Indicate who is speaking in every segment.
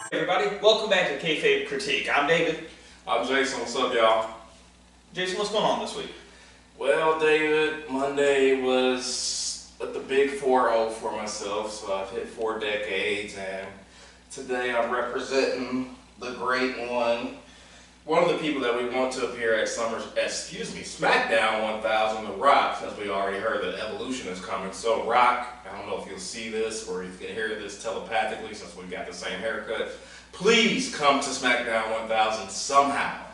Speaker 1: Hey everybody, welcome back to Kayfabe Critique. I'm David.
Speaker 2: I'm Jason. What's up, y'all?
Speaker 1: Jason, what's going on this week?
Speaker 2: Well, David, Monday was at the big 4-0 for myself, so I've hit 4 decades, and today I'm representing the great one of the people that we want to appear at SmackDown 1000, The Rock, since we already heard that Evolution is coming. So, Rock, I don't know if you'll see this or you can hear this telepathically since we got the same haircut. Please come to SmackDown 1000 somehow.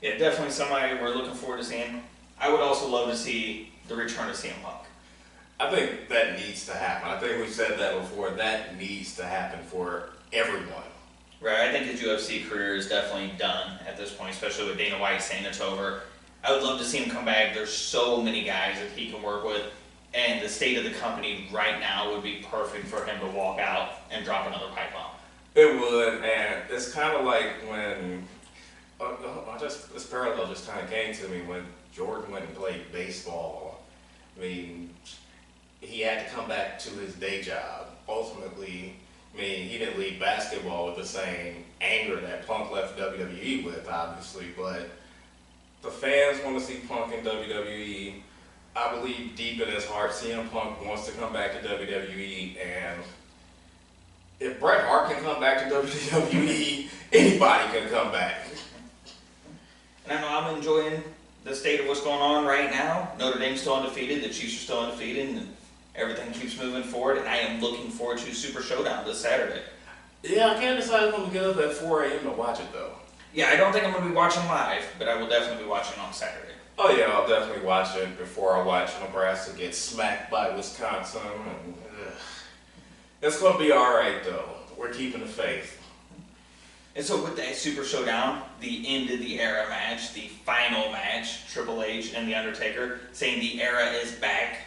Speaker 1: Yeah, definitely somebody we're looking forward to seeing. I would also love to see the return of CM Punk.
Speaker 2: I think that needs to happen. I think we've said that before. That needs to happen for everyone.
Speaker 1: Right, I think his UFC career is definitely done at this point, especially with Dana White saying it's over. I would love to see him come back. There's so many guys that he can work with, and the state of the company right now would be perfect for him to walk out and drop another pipe bomb.
Speaker 2: It would, and it's kind of like when this parallel just kind of came to me when Jordan went and played baseball. I mean, he had to come back to his day job. Ultimately, I mean, he didn't leave basketball with the same anger that Punk left WWE with, obviously, but the fans want to see Punk in WWE. I believe deep in his heart, CM Punk wants to come back to WWE, and if Bret Hart can come back to WWE, anybody can come back.
Speaker 1: And I know I'm enjoying the state of what's going on right now. Notre Dame's still undefeated, the Chiefs are still undefeated, and everything keeps moving forward, and I am looking forward to Super Showdown this Saturday.
Speaker 2: Yeah, I can't decide if I'm going to get up at 4 a.m. to watch it, though.
Speaker 1: Yeah, I don't think I'm going to be watching live, but I will definitely be watching on Saturday.
Speaker 2: Oh yeah, I'll definitely watch it before I watch Nebraska get smacked by Wisconsin. And, it's going to be alright, though. We're keeping the faith.
Speaker 1: And so with that Super Showdown, the end of the era match, the final match, Triple H and The Undertaker, saying the era is back,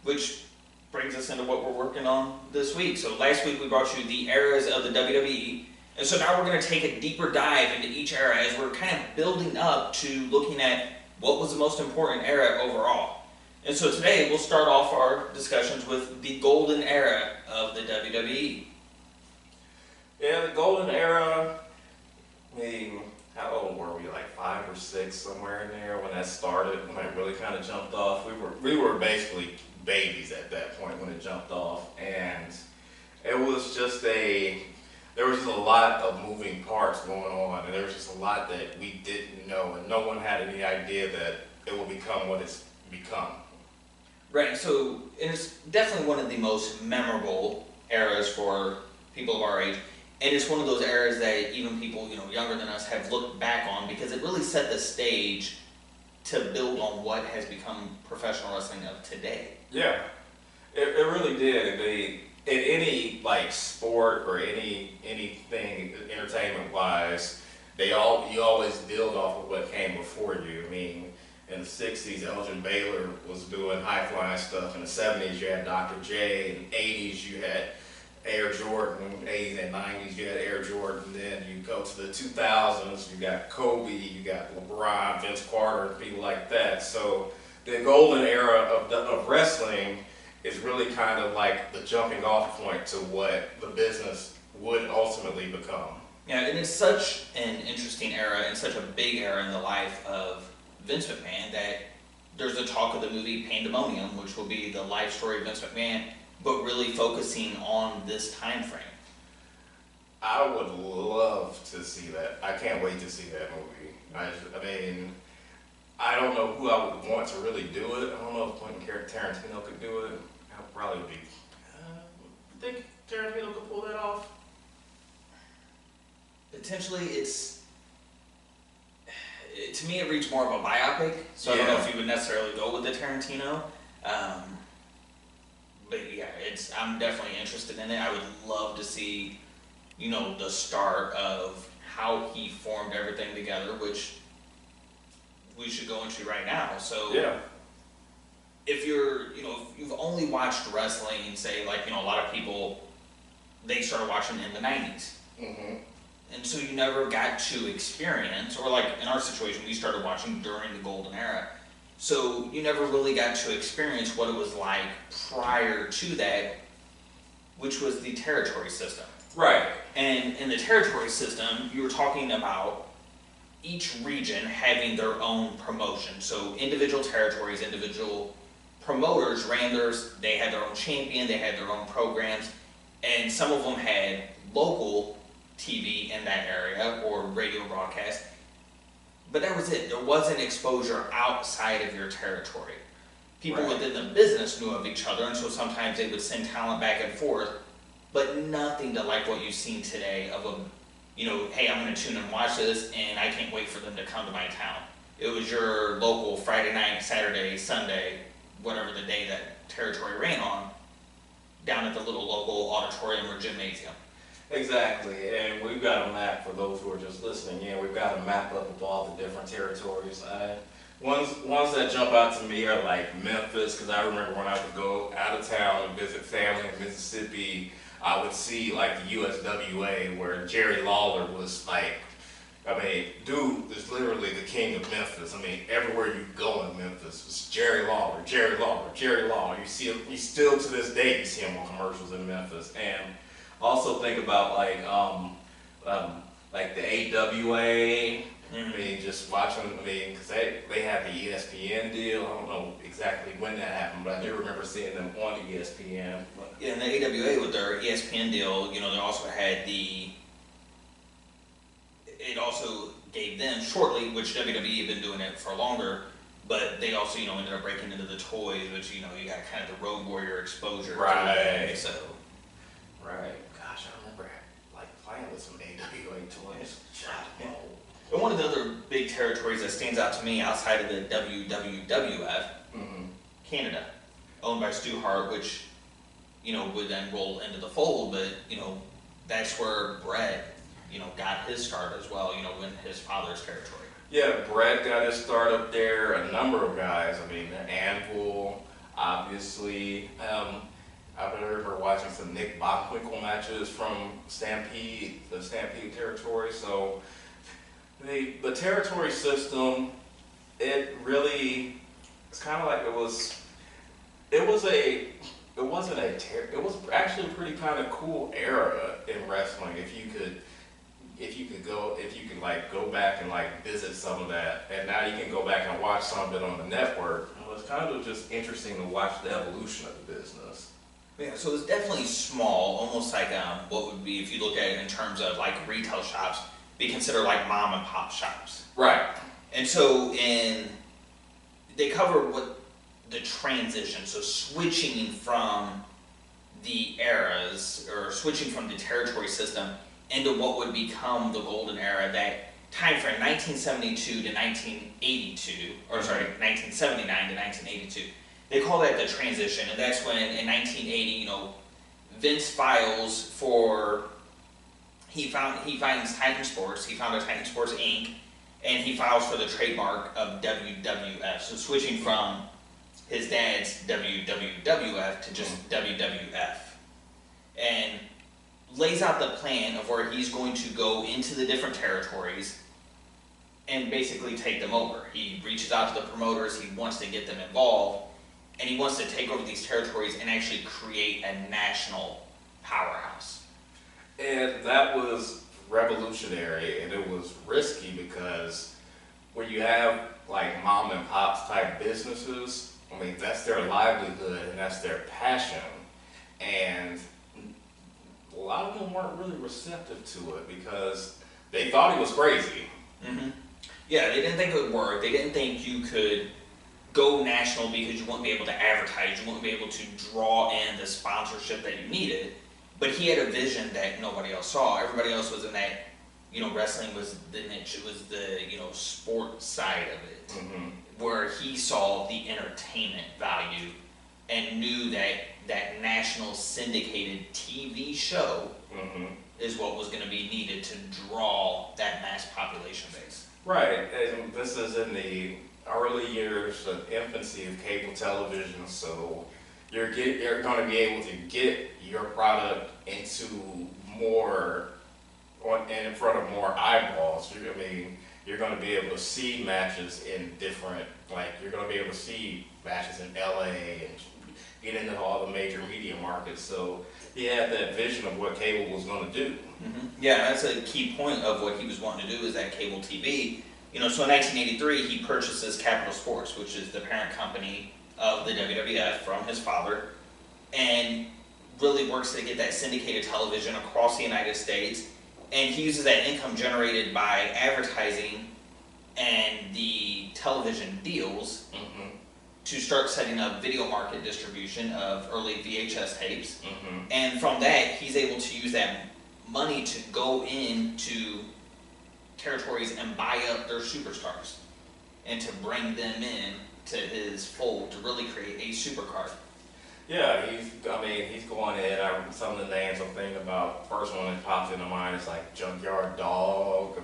Speaker 1: which brings us into what we're working on this week. So last week we brought you the eras of the WWE, and so now we're going to take a deeper dive into each era as we're kind of building up to looking at what was the most important era overall. And so today we'll start off our discussions with the golden era of the WWE.
Speaker 2: Yeah, the golden era, I mean, how old were we? Like 5 or 6, somewhere in there when that started, when it really kind of jumped off. We were basically babies at that point when it jumped off, and it was just there was just a lot of moving parts going on, and there was just a lot that we didn't know, and no one had any idea that it will become what it's become.
Speaker 1: Right, so it's definitely one of the most memorable eras for people of our age, and it's one of those eras that even people younger than us have looked back on because it really set the stage to build on what has become professional wrestling of today.
Speaker 2: Yeah, it really did. In any like sport or anything entertainment wise, you always build off of what came before you. I mean, in the 60s, Elgin Baylor was doing high flying stuff. In the 70s, you had Dr. J. In the 80s, you had Air Jordan. In the 80s and 90s, you had Air Jordan. Then you go to the 2000s, you got Kobe, you got LeBron, Vince Carter, and people like that. So the golden era of wrestling is really kind of like the jumping off point to what the business would ultimately become.
Speaker 1: Yeah, and it's such an interesting era and such a big era in the life of Vince McMahon that there's a talk of the movie Pandemonium, which will be the life story of Vince McMahon, but really focusing on this time frame.
Speaker 2: I would love to see that. I can't wait to see that movie. I mean, I don't know who I would want to really do it. I don't know if Quentin Tarantino could do it. That would probably be. I think Tarantino could pull that off.
Speaker 1: Potentially, to me, it reads more of a biopic, so I don't know if you would necessarily go with the Tarantino. But yeah, I'm definitely interested in it. I would love to see, the start of how he formed everything together, which we should go into right now. So
Speaker 2: yeah.
Speaker 1: If if you've only watched wrestling, say like, a lot of people, they started watching in the 90s.
Speaker 2: Mm-hmm.
Speaker 1: And so you never got to experience, or like in our situation, we started watching during the golden era. So you never really got to experience what it was like prior to that, which was the territory system.
Speaker 2: Right.
Speaker 1: And in the territory system, you were talking about each region having their own promotion. So individual territories, individual promoters ran theirs, they had their own champion, they had their own programs, and some of them had local TV in that area or radio broadcast. But that was it. There wasn't exposure outside of your territory. People
Speaker 2: Right.
Speaker 1: within the business knew of each other, and so sometimes they would send talent back and forth, but nothing to like what you've seen today of a, hey, I'm going to tune and watch this, and I can't wait for them to come to my town. It was your local Friday night, Saturday, Sunday, whatever the day that territory ran on, down at the little local auditorium or gymnasium.
Speaker 2: Exactly, and we've got a map for those who are just listening. Yeah, we've got a map up of all the different territories. Ones that jump out to me are like Memphis, because I remember when I would go out of town and visit family in Mississippi, I would see like the USWA where Jerry Lawler was like, dude is literally the king of Memphis. Everywhere you go in Memphis, it's Jerry Lawler, Jerry Lawler, Jerry Lawler. You see him, you still to this day you see him on commercials in Memphis. And also think about like the AWA. Just watching, because they had the ESPN deal. I don't know exactly when that happened, but I do remember seeing them on ESPN.
Speaker 1: Yeah, and the AWA with their ESPN deal, they also had it also gave them shortly, which WWE had been doing it for longer, but they also, ended up breaking into the toys, which, you got kind of the Road Warrior exposure.
Speaker 2: Right.
Speaker 1: So.
Speaker 2: Right. Gosh, I remember playing with some AWA toys.
Speaker 1: Yeah. And one of the other big territories that stands out to me outside of the WWF, Canada, owned by Stu Hart, which, would then roll into the fold, but, that's where Bret, got his start as well, in his father's territory.
Speaker 2: Yeah, Bret got his start up there, a number of guys. Anvil, obviously. I remember watching some Nick Bockwinkel matches from the Stampede territory, so the territory system, it's kind of like it was actually a pretty kind of cool era in wrestling if you could go back and visit some of that, and now you can go back and watch some of it on the network. It's kind of just interesting to watch the evolution of the business.
Speaker 1: Yeah, so it's definitely small, almost like what would be, if you look at it in terms of retail shops, be considered like mom and pop shops.
Speaker 2: Right.
Speaker 1: And so they cover what the transition, so switching from the eras, or switching from the territory system into what would become the golden era, that time frame, 1972 to 1982, or sorry, 1979 to 1982. They call that the transition, and that's when in 1980, Vince files for, he finds Titan Sports, he founded Titan Sports Inc., and he files for the trademark of WWF, so switching from his dad's WWF to just WWF. And lays out the plan of where he's going to go into the different territories and basically take them over. He reaches out to the promoters, he wants to get them involved, and he wants to take over these territories and actually create a national powerhouse.
Speaker 2: And that was revolutionary, and it was risky because when you have mom and pops type businesses, that's their livelihood and that's their passion, and a lot of them weren't really receptive to it because they thought he was crazy.
Speaker 1: Mm-hmm. Yeah, they didn't think it would work. They didn't think you could go national because you wouldn't be able to advertise, you wouldn't be able to draw in the sponsorship that you needed. But he had a vision that nobody else saw. Everybody else was in that, wrestling was the niche, it was the, sport side of it, where he saw the entertainment value and knew that that national syndicated TV show is what was going to be needed to draw that mass population base.
Speaker 2: Right, and this is in the early years of infancy of cable television, so you're going to be able to get your product into in front of more eyeballs. You're going to be able to see matches in you're going to be able to see matches in LA and get into all the major media market. So he had that vision of what cable was going to do.
Speaker 1: Yeah, that's a key point of what he was wanting to do is that cable TV. So in 1983, he purchases Capital Sports, which is the parent company of the WWF from his father, and really works to get that syndicated television across the United States. And he uses that income generated by advertising and the television deals to start setting up video market distribution of early VHS tapes. And from that, he's able to use that money to go into territories and buy up their superstars and to bring them in to his fold to really create a supercard.
Speaker 2: Yeah, he's going in. Some of the names I'm thinking about, first one that pops into mind is like Junkyard Dog,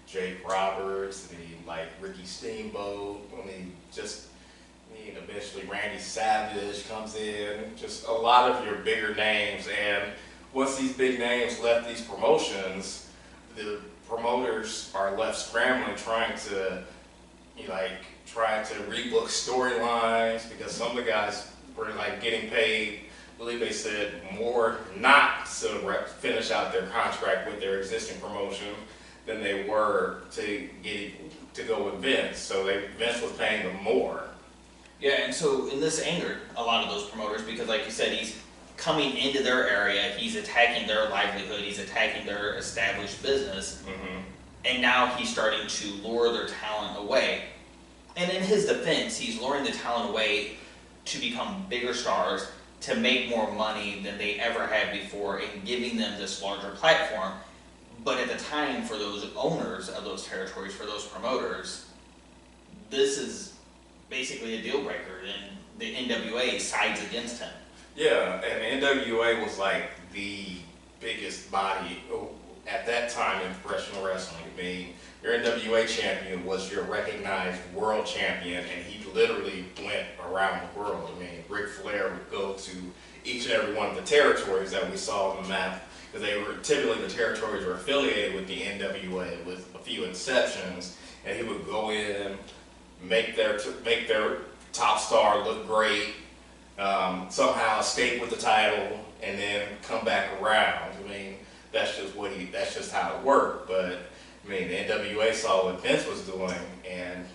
Speaker 2: Jake Roberts, like Ricky Steamboat, eventually Randy Savage comes in, just a lot of your bigger names. And once these big names left these promotions, the promoters are left scrambling, trying to rebook storylines, because some of the guys were getting paid, I believe they said, more not to finish out their contract with their existing promotion than they were to go with Vince. So Vince was paying them more.
Speaker 1: Yeah, and so in this angered a lot of those promoters because, like you said, he's coming into their area, he's attacking their livelihood, he's attacking their established business, and now he's starting to lure their talent away. And in his defense, he's luring the talent away to become bigger stars, to make more money than they ever had before, and giving them this larger platform. But at the time, for those owners of those territories, for those promoters, this is basically a deal breaker, and the NWA sides against him.
Speaker 2: Yeah, and NWA was like the biggest body at that time in professional wrestling. Your NWA champion was your recognized world champion, and he literally went around the world. Ric Flair would go to each and every one of the territories that we saw on the map, because typically the territories were affiliated with the NWA, with a few exceptions, and he would go in, make their top star look great, somehow escape with the title, and then come back around. That's just how it worked. But the NWA saw what Vince was doing, and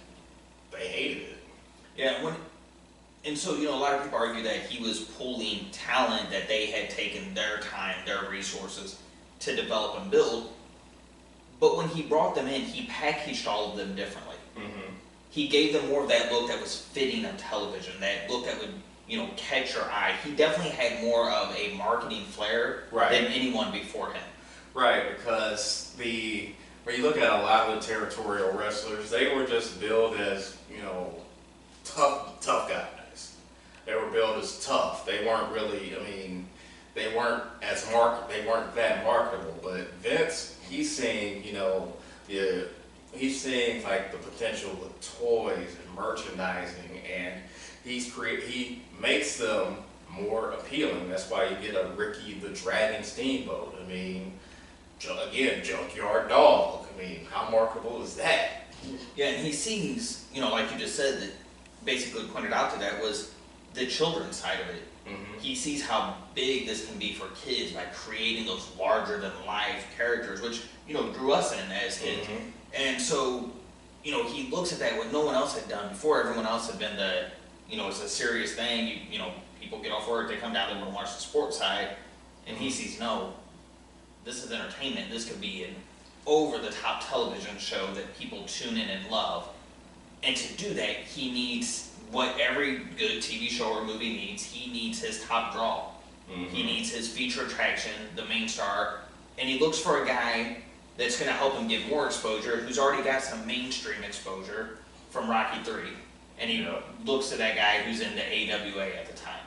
Speaker 2: they hated it.
Speaker 1: Yeah, and so a lot of people argue that he was pulling talent that they had taken their time, their resources to develop and build. But when he brought them in, he packaged all of them differently. He gave them more of that look that was fitting on television, that look that would, catch your eye. He definitely had more of a marketing flair than anyone before him.
Speaker 2: Right, because when you look at a lot of the territorial wrestlers, they were just billed as, tough guys. They were billed as tough. They weren't really, they weren't that marketable. But Vince, he's seeing, he's seeing like the potential of toys and merchandising, and he makes them more appealing. That's why you get a Ricky the Dragon Steamboat. Again, Junkyard Dog. How marketable is that?
Speaker 1: Yeah, and he sees, like you just said, that basically pointed out to that was the children's side of it. He sees how big this can be for kids by creating those larger than life characters, which, drew us in as kids. And so, he looks at that what no one else had done before. Everyone else had been it's a serious thing. People get off work, they come down and watch the sports side, and he sees, no, this is entertainment. This could be an over-the-top television show that people tune in and love. And to do that, he needs what every good TV show or movie needs. He needs his top draw. He needs his feature attraction, the main star, and he looks for a guy that's going to help him get more exposure, who's already got some mainstream exposure from Rocky III. And he looks to that guy who's in the AWA at the time.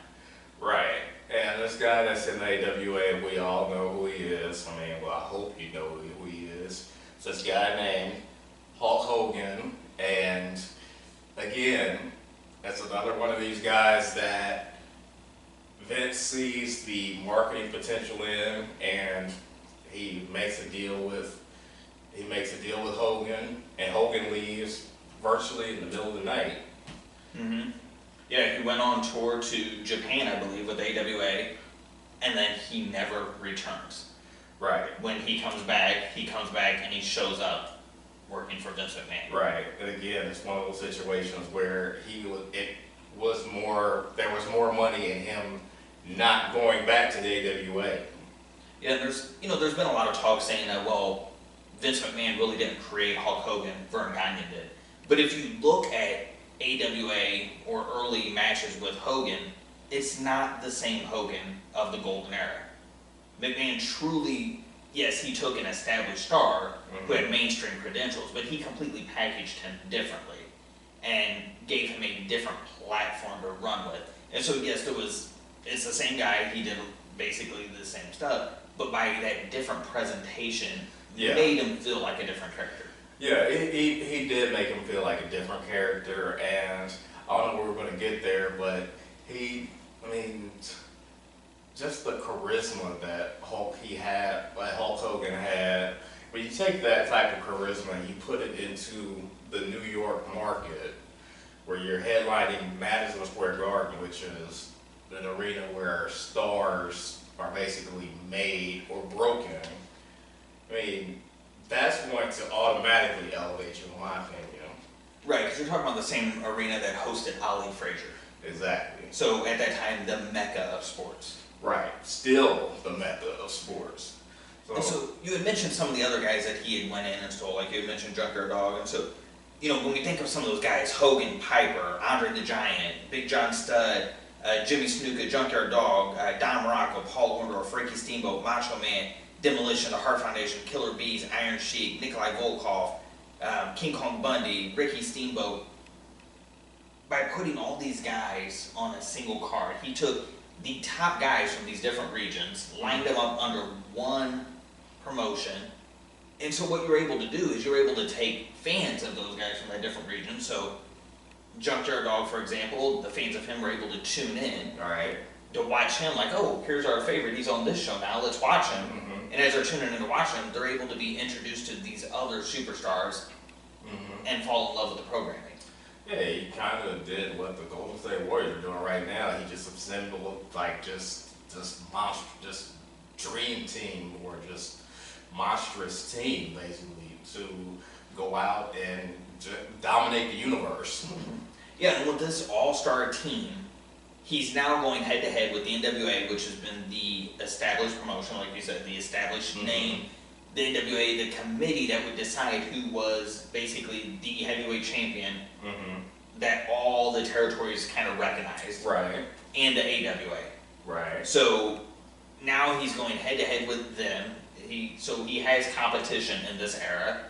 Speaker 2: Right. And this guy that's in the AWA, we all know who he is. I hope you know who he is. It's this guy named Hulk Hogan. And again, that's another one of these guys that Vince sees the marketing potential in, and he makes a deal with Hogan, and Hogan leaves virtually in the middle of the night.
Speaker 1: Yeah, he went on tour to Japan, I believe, with AWA, and then he never returns.
Speaker 2: Right.
Speaker 1: When he comes back and he shows up working for Vince McMahon.
Speaker 2: Right. And again, it's one of those situations where there was more money in him not going back to the AWA.
Speaker 1: Yeah, there's been a lot of talk saying that, well, Vince McMahon really didn't create Hulk Hogan, Vern Gagne did. But if you look at AWA or early matches with Hogan, it's not the same Hogan of the golden era. McMahon truly, yes, he took an established star who had mainstream credentials, but he completely packaged him differently and gave him a different platform to run with. And so, yes, it's the same guy, he did basically the same stuff, but by that different presentation, made him feel like a different character.
Speaker 2: Yeah, he did make him feel like a different character, and I don't know where we're going to get there, but just the charisma that Hulk Hogan had, when you take that type of charisma and you put it into the New York market, where you're headlining Madison Square Garden, which is an arena where stars are basically made or broken, that's going to automatically elevate you, in my opinion.
Speaker 1: Right, because you're talking about the same arena that hosted Ali Frazier.
Speaker 2: Exactly.
Speaker 1: So at that time, the mecca of sports.
Speaker 2: Right, still the mecca of sports.
Speaker 1: And so you had mentioned some of the other guys that he had went in and stole, like you had mentioned Junkyard Dog, and so, when we think of some of those guys, Hogan, Piper, Andre the Giant, Big John Studd, Jimmy Snuka, Junkyard Dog, Don Morocco, Paul Orndorff, Frankie Steamboat, Macho Man, Demolition, the Hart Foundation, Killer Bees, Iron Sheik, Nikolai Volkov, King Kong Bundy, Ricky Steamboat. By putting all these guys on a single card, he took the top guys from these different regions, lined them up under one promotion. And so what you're able to do is you're able to take fans of those guys from that different region. So Junkyard Dog, for example, the fans of him were able to tune in, to watch him, like, oh, here's our favorite, he's on this show now, let's watch him. And as they're tuning in to watch him, they're able to be introduced to these other superstars and fall in love with the programming.
Speaker 2: Yeah, he kind of did what the Golden State Warriors are doing right now. He just assembled like just dream team, or just monstrous team, basically, to go out and dominate the universe.
Speaker 1: Yeah, and with this all-star team, he's now going head-to-head with the NWA, which has been the established promotion, like you said, the established name. The NWA, the committee that would decide who was basically the heavyweight champion that all the territories kind of recognized.
Speaker 2: Right.
Speaker 1: And the AWA.
Speaker 2: Right.
Speaker 1: So now he's going head-to-head with them. So he has competition in this era,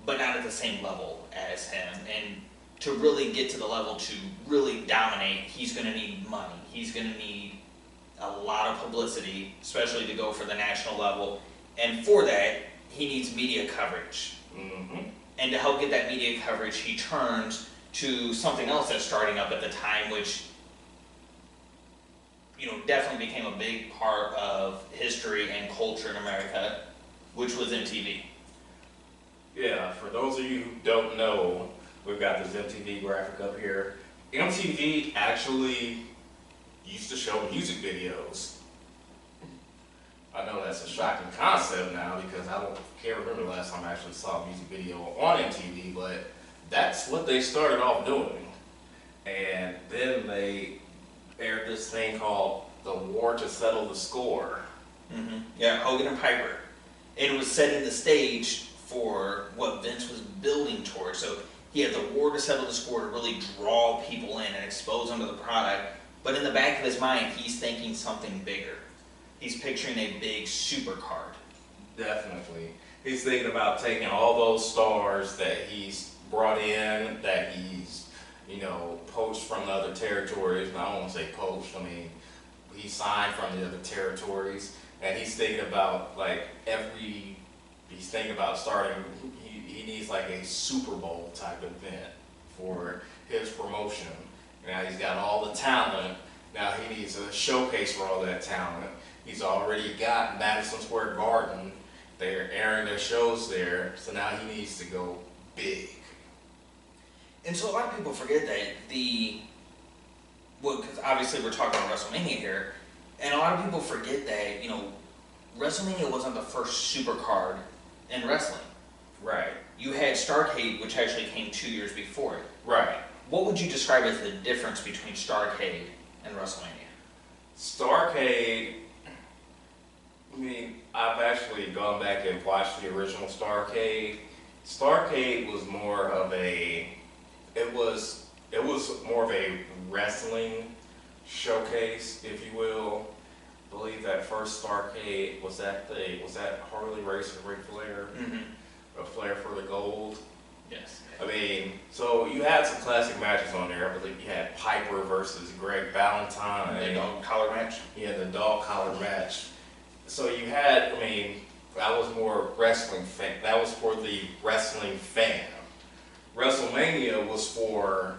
Speaker 1: but not at the same level as him. And to really get to the level to really dominate, he's going to need money. He's going to need a lot of publicity, especially to go for the national level. And for that, he needs media coverage. And to help get that media coverage, he turns to something else that's starting up at the time, which definitely became a big part of history and culture in America, which was MTV.
Speaker 2: Yeah, for those of you who don't know, we've got this MTV graphic up here. MTV actually used to show music videos. I know that's a shocking concept now, because I can't remember the last time I actually saw a music video on MTV, but that's what they started off doing. And then they aired this thing called The War to Settle the Score. Yeah,
Speaker 1: Hogan and Piper. And it was setting the stage for what Vince was building towards. So he had The War to Settle the Score to really draw people in and expose them to the product. But in the back of his mind, he's thinking something bigger. He's picturing a big super card.
Speaker 2: Definitely. He's thinking about taking all those stars that he's brought in, that he's, poached from the other territories. And I don't want to say poached, he signed from the other territories. And he's thinking about, starting, he needs like a Super Bowl type event for his promotion. Now he's got all the talent. Now he needs a showcase for all that talent. He's already got Madison Square Garden. They're airing their shows there, so now he needs to go big.
Speaker 1: And so a lot of people forget that the well, because obviously we're talking about WrestleMania here, and a lot of people forget that, WrestleMania wasn't the first super card in wrestling.
Speaker 2: Right.
Speaker 1: You had Starrcade, which actually came 2 years before it.
Speaker 2: Right.
Speaker 1: What would you describe as the difference between Starrcade and WrestleMania?
Speaker 2: Starrcade, I mean, I've actually gone back and watched the original Starrcade. Starrcade was more of it was more of a wrestling showcase, if you will. I believe that first Starrcade was that Harley Race and Ric Flair, a Flair for the Gold.
Speaker 1: Yes.
Speaker 2: I mean, so you had some classic matches on there. I believe you had Piper versus Greg Valentine.
Speaker 1: The dog collar match.
Speaker 2: Yeah, the dog collar match. So you had, I mean, that was more wrestling fan. That was for the wrestling fan. WrestleMania was for,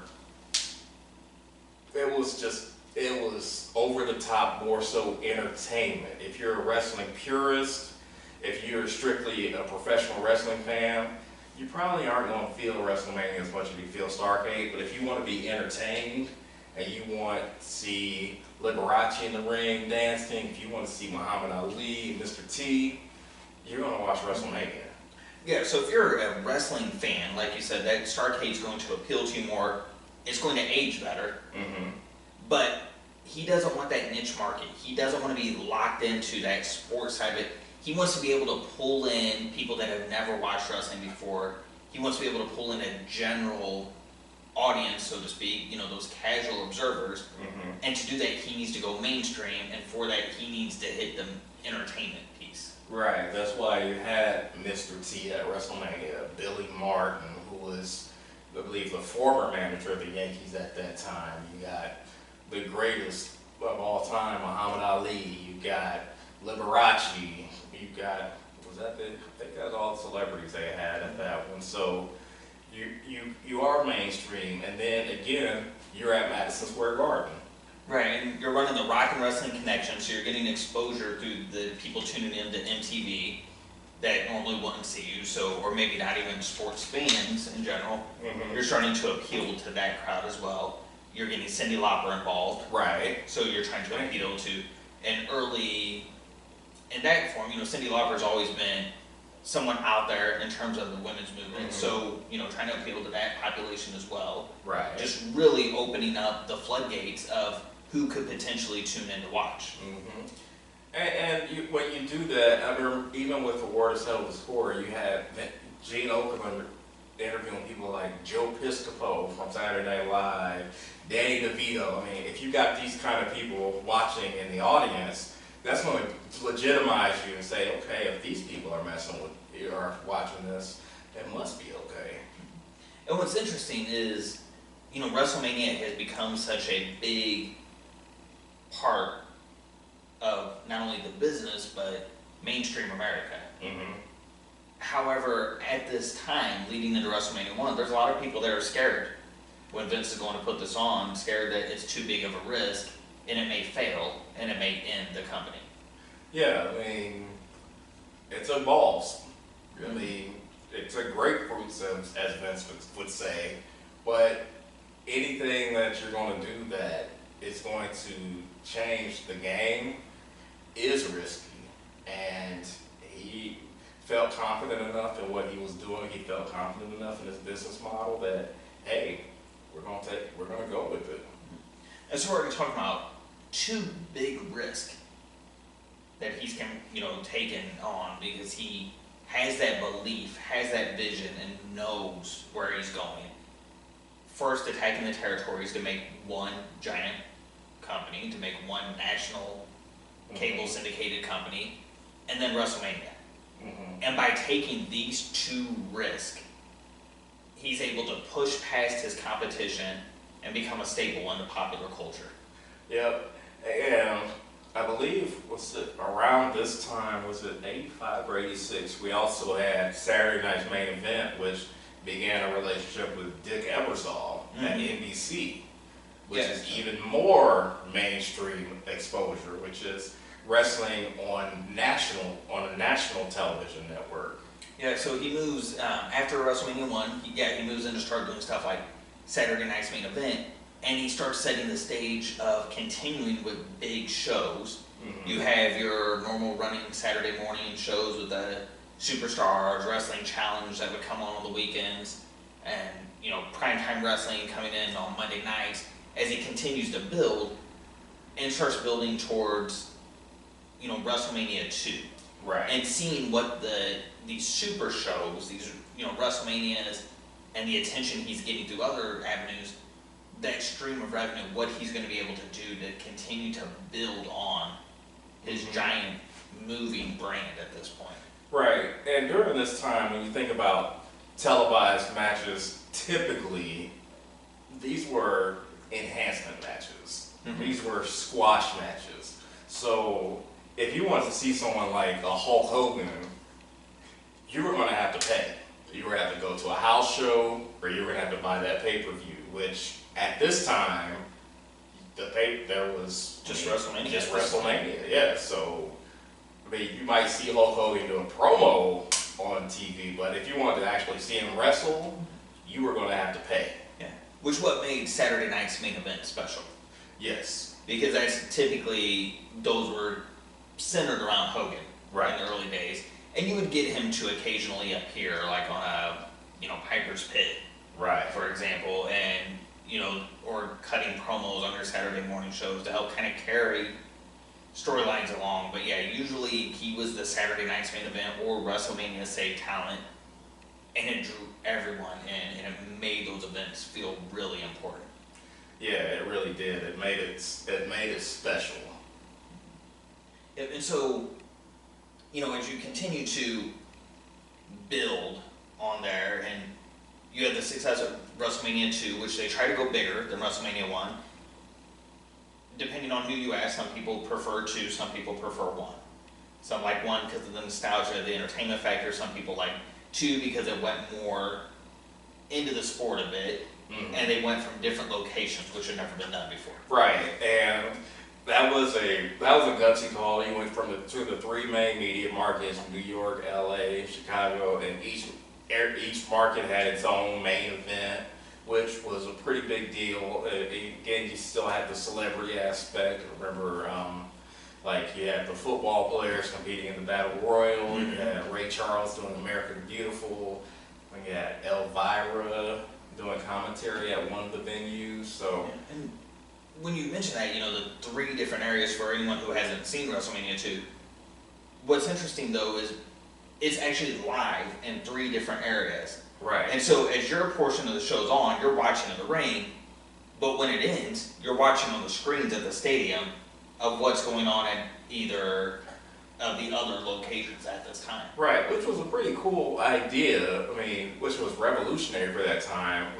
Speaker 2: it was over the top, more so entertainment. If you're a wrestling purist, if you're strictly a professional wrestling fan, you probably aren't going to feel WrestleMania as much as you feel Starrcade. But if you want to be entertained and you want to see Liberace in the ring dancing, if you want to see Muhammad Ali, Mr. T, you're going to watch WrestleMania.
Speaker 1: Yeah, so if you're a wrestling fan, like you said, that Starrcade's going to appeal to you more. It's going to age better. But he doesn't want that niche market. He doesn't want to be locked into that sports side of it. He wants to be able to pull in people that have never watched wrestling before. He wants to be able to pull in a general audience, so to speak, those casual observers. And to do that, he needs to go mainstream, and for that, he needs to hit the entertainment piece.
Speaker 2: Right, that's why you had Mr. T at WrestleMania, Billy Martin, who was, I believe, the former manager of the Yankees at that time. You got the greatest of all time, Muhammad Ali. You got Liberace. You got, I think that's all the celebrities they had at that one. So you are mainstream, and then again, you're at Madison Square Garden.
Speaker 1: Right, and you're running the Rock and Wrestling Connection, so you're getting exposure through the people tuning in to MTV that normally wouldn't see you, or maybe not even sports fans in general. You're starting to appeal to that crowd as well. You're getting Cyndi Lauper involved.
Speaker 2: Right.
Speaker 1: So you're trying to appeal to an early, in that form, Cyndi Lauper's always been someone out there in terms of the women's movement. So, trying to appeal to that population as well.
Speaker 2: Right.
Speaker 1: Just really opening up the floodgates of who could potentially tune in to watch.
Speaker 2: When you do that, I remember even with the War to Settle the Score, you had Gene Okerlund interviewing people like Joe Piscopo from Saturday Night Live, Danny DeVito. I mean, if you got these kind of people watching in the audience, that's going to legitimize you and say, okay, if these people are messing with you or watching this, it must be okay.
Speaker 1: And what's interesting is, WrestleMania has become such a big part of not only the business, but mainstream America. However, at this time, leading into WrestleMania 1, there's a lot of people that are scared when Vince is going to put this on, scared that it's too big of a risk, and it may fail, and it may end the company.
Speaker 2: Yeah, I mean, it's a balls. I mean, it's a grapefruit, as Vince would say, but anything that you're going to do that is going to change the game is risky. And he felt confident enough in what he was doing. He felt confident enough in his business model that, hey, we're going to go with it.
Speaker 1: And so we're going to talk about two big risks that he's taken on, because he has that belief, has that vision, and knows where he's going. First, attacking the territories to make one giant company, to make one national cable syndicated company, and then WrestleMania. And by taking these two risks, he's able to push past his competition and become a staple in the popular culture.
Speaker 2: Yep, and I believe, around this time, was it 85 or 86, we also had Saturday Night's Main Event, which began a relationship with Dick Ebersol at NBC, which is even more mainstream exposure, which is wrestling on a national television network.
Speaker 1: Yeah, so he moves, after WrestleMania 1, he moves in to start doing stuff like Saturday Night's Main Event, and he starts setting the stage of continuing with big shows. You have your normal running Saturday morning shows with the Superstars, Wrestling Challenge that would come on the weekends, and primetime wrestling coming in on Monday nights as he continues to build and starts building towards WrestleMania 2.
Speaker 2: Right.
Speaker 1: And seeing what these super shows, these WrestleManias, and the attention he's getting through other avenues, that stream of revenue, what he's going to be able to do to continue to build on his giant moving brand at this point.
Speaker 2: Right. And during this time, when you think about televised matches, typically these were enhancement matches. These were squash matches. So if you wanted to see someone like a Hulk Hogan, you were going to have to pay. You were going to have to go to a house show, or you were going to have to buy that pay-per-view, which at this time, there was
Speaker 1: just WrestleMania.
Speaker 2: Just WrestleMania, yeah. So, you might see Hulk Hogan do a promo on TV, but if you wanted to actually see him wrestle, you were going to have to pay.
Speaker 1: Yeah. Which what made Saturday night's main event special.
Speaker 2: Yes.
Speaker 1: Because that's typically, those were centered around Hogan in the early days. And you would get him to occasionally appear, like on a, Piper's Pit, for example, and, or cutting promos on their Saturday morning shows to help kind of carry storylines along. But yeah, usually he was the Saturday night's main event or WrestleMania save talent, and it drew everyone in, and it made those events feel really important.
Speaker 2: Yeah, it really did. It made it special.
Speaker 1: And so, as you continue to build on there, and you had the success of WrestleMania 2, which they try to go bigger than WrestleMania 1. Depending on who you ask, some people prefer 2, some people prefer 1. Some like 1 because of the nostalgia, the entertainment factor. Some people like 2 because it went more into the sport a bit, and they went from different locations, which had never been done before.
Speaker 2: Right, and that was a gutsy call. You went to the 3 main media markets: New York, LA, Chicago, and each market had its own main event, which was a pretty big deal. Again, you still had the celebrity aspect. Remember, you had the football players competing in the Battle Royal. You had Ray Charles doing American Beautiful. You had Elvira doing commentary at one of the venues. So.
Speaker 1: And when you mention that, the 3 different areas for anyone who hasn't seen WrestleMania 2, what's interesting though is it's actually live in 3 different areas.
Speaker 2: Right.
Speaker 1: And so as your portion of the show's on, you're watching in the ring, but when it ends, you're watching on the screens at the stadium of what's going on at either of the other locations at this time.
Speaker 2: Right, which was a pretty cool idea, which was revolutionary for that time.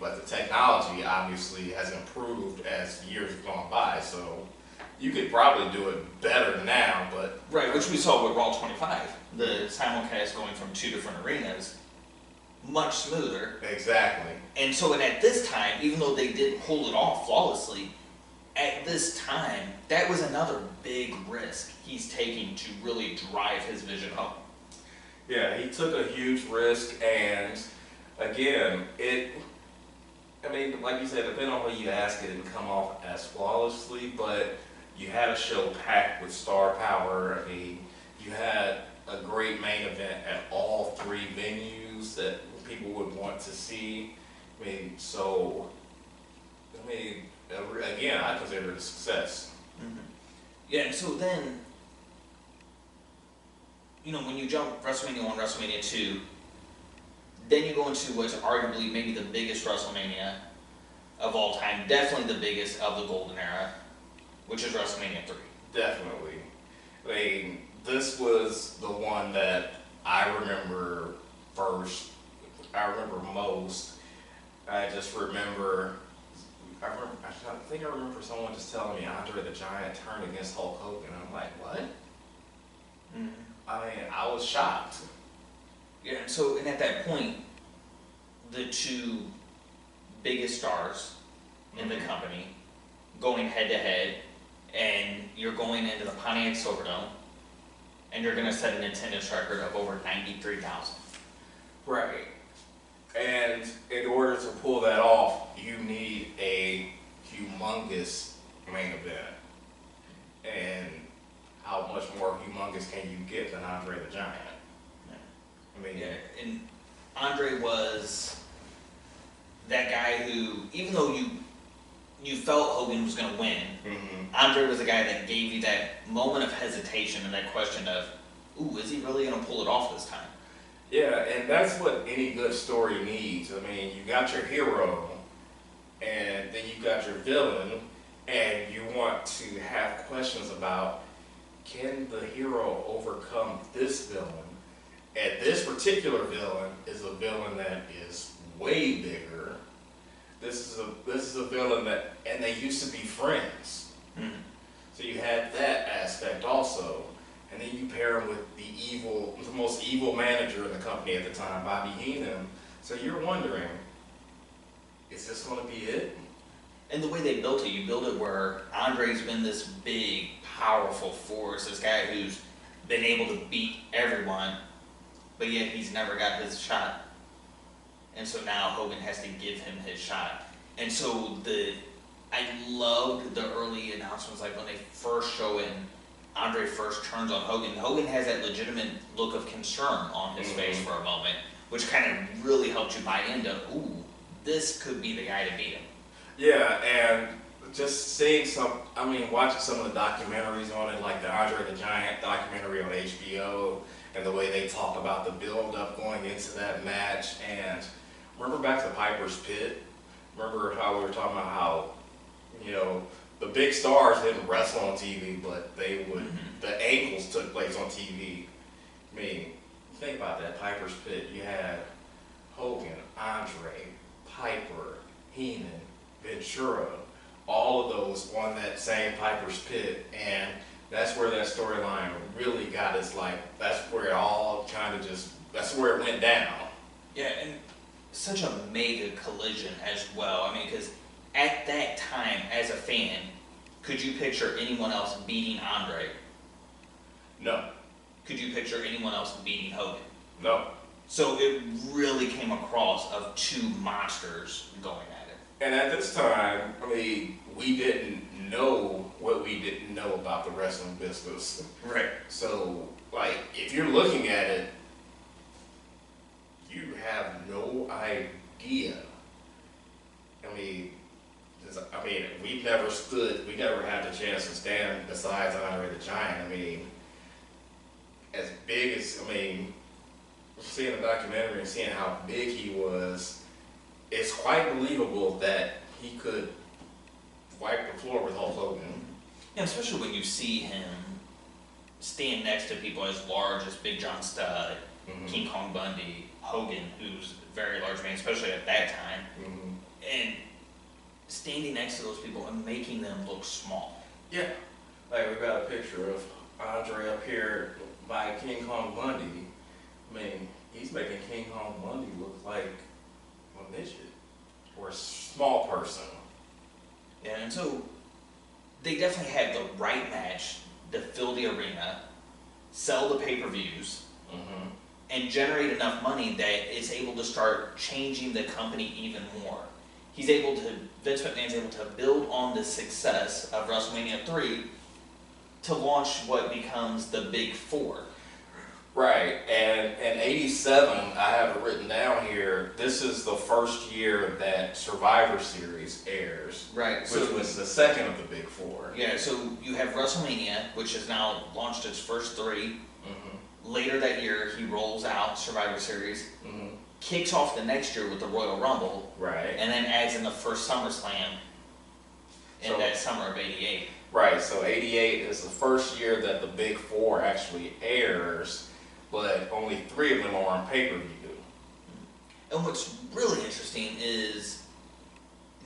Speaker 2: But the technology obviously has improved as years have gone by, so you could probably do it better now, but...
Speaker 1: Right, which we saw with Raw 25, the simulcast going from 2 different arenas, much smoother.
Speaker 2: Exactly.
Speaker 1: And so at this time, even though they didn't pull it off flawlessly, at this time, that was another big risk he's taking to really drive his vision home.
Speaker 2: Yeah, he took a huge risk, and again, like you said, depending on who you ask, it didn't come off as flawlessly, but you had a show packed with star power. You had a great main event at all 3 venues that people would want to see. Again, I consider it a success.
Speaker 1: Yeah, and so then, when you jump WrestleMania 1, WrestleMania 2, then you go into what's arguably maybe the biggest WrestleMania of all time, definitely the biggest of the golden era, which is WrestleMania 3.
Speaker 2: Definitely. This was the one that I remember first. I remember most. I think I remember someone just telling me Andre the Giant turned against Hulk Hogan. I'm like, what? I was shocked.
Speaker 1: Yeah, and at that point, the 2 biggest stars in the company going head to head, and you're going into the Pontiac Silverdome, and you're going to set an attendance record of over 93,000.
Speaker 2: Right. And in order to pull that off, you need a humongous main event. And how much more humongous can you get than Andre the Giant? I mean,
Speaker 1: Yeah, and Andre was that guy who, even though you felt Hogan was going to win, Andre was the guy that gave you that moment of hesitation and that question of, ooh, is he really going to pull it off this time?
Speaker 2: Yeah, and that's what any good story needs. I mean, you got your hero, and then you got your villain, and you want to have questions about, can the hero overcome this villain? And this particular villain is a villain that is way bigger. This is a villain that, and they used to be friends. So you had that aspect also. And then you pair him with the most evil manager in the company at the time, Bobby Heenan. So you're wondering, is this going to be it?
Speaker 1: And the way they built it, you build it where Andre's been this big, powerful force, this guy who's been able to beat everyone, but yet he's never got his shot. And so now Hogan has to give him his shot. And so I loved the early announcements, like when they first show in, Andre first turns on Hogan. Hogan has that legitimate look of concern on his face for a moment, which kind of really helped you buy into, ooh, this could be the guy to beat him.
Speaker 2: Yeah, and just seeing watching some of the documentaries on it, like the Andre the Giant documentary on HBO, and the way they talk about the build-up going into that match. And remember back to Piper's Pit? Remember how we were talking about how, the big stars didn't wrestle on TV, but they would, the angles took place on TV. I mean, think about that, Piper's Pit. You had Hogan, Andre, Piper, Heenan, Ventura, all of those on that same Piper's Pit, and that's where that storyline really got its that's where it all that's where it went down.
Speaker 1: Yeah, and such a mega collision as well. I mean, because at that time, as a fan, could you picture anyone else beating Andre?
Speaker 2: No.
Speaker 1: Could you picture anyone else beating Hogan?
Speaker 2: No.
Speaker 1: So it really came across of two monsters going at it.
Speaker 2: And at this time, we didn't know what we didn't know about the wrestling business.
Speaker 1: Right.
Speaker 2: So, if you're looking at it, you have no idea. We never had the chance to stand besides Andre the Giant. As big as, seeing the documentary and seeing how big he was, it's quite believable that he could wipe the floor with Hulk Hogan.
Speaker 1: Yeah, especially when you see him stand next to people as large as Big John Studd, King Kong Bundy, Hogan, who's a very large man, especially at that time, and standing next to those people and making them look small.
Speaker 2: Yeah. We've got a picture of Andre up here by King Kong Bundy. He's making King Kong Bundy look like a midget or a small person.
Speaker 1: Yeah, and so they definitely had the right match to fill the arena, sell the pay-per-views, and generate enough money that it's able to start changing the company even more. Vince McMahon's able to build on the success of WrestleMania 3 to launch what becomes the Big Four.
Speaker 2: Right, and in '87, I have it written down here, this is the first year that Survivor Series airs.
Speaker 1: Right.
Speaker 2: Which was the second of the Big Four.
Speaker 1: Yeah, so you have WrestleMania, which has now launched its first three. Later that year, he rolls out Survivor Series, kicks off the next year with the Royal Rumble,
Speaker 2: right,
Speaker 1: and then adds in the first SummerSlam in that summer of '88.
Speaker 2: Right, so '88 is the first year that the Big Four actually airs, but only 3 of them are on pay-per-view.
Speaker 1: And what's really interesting is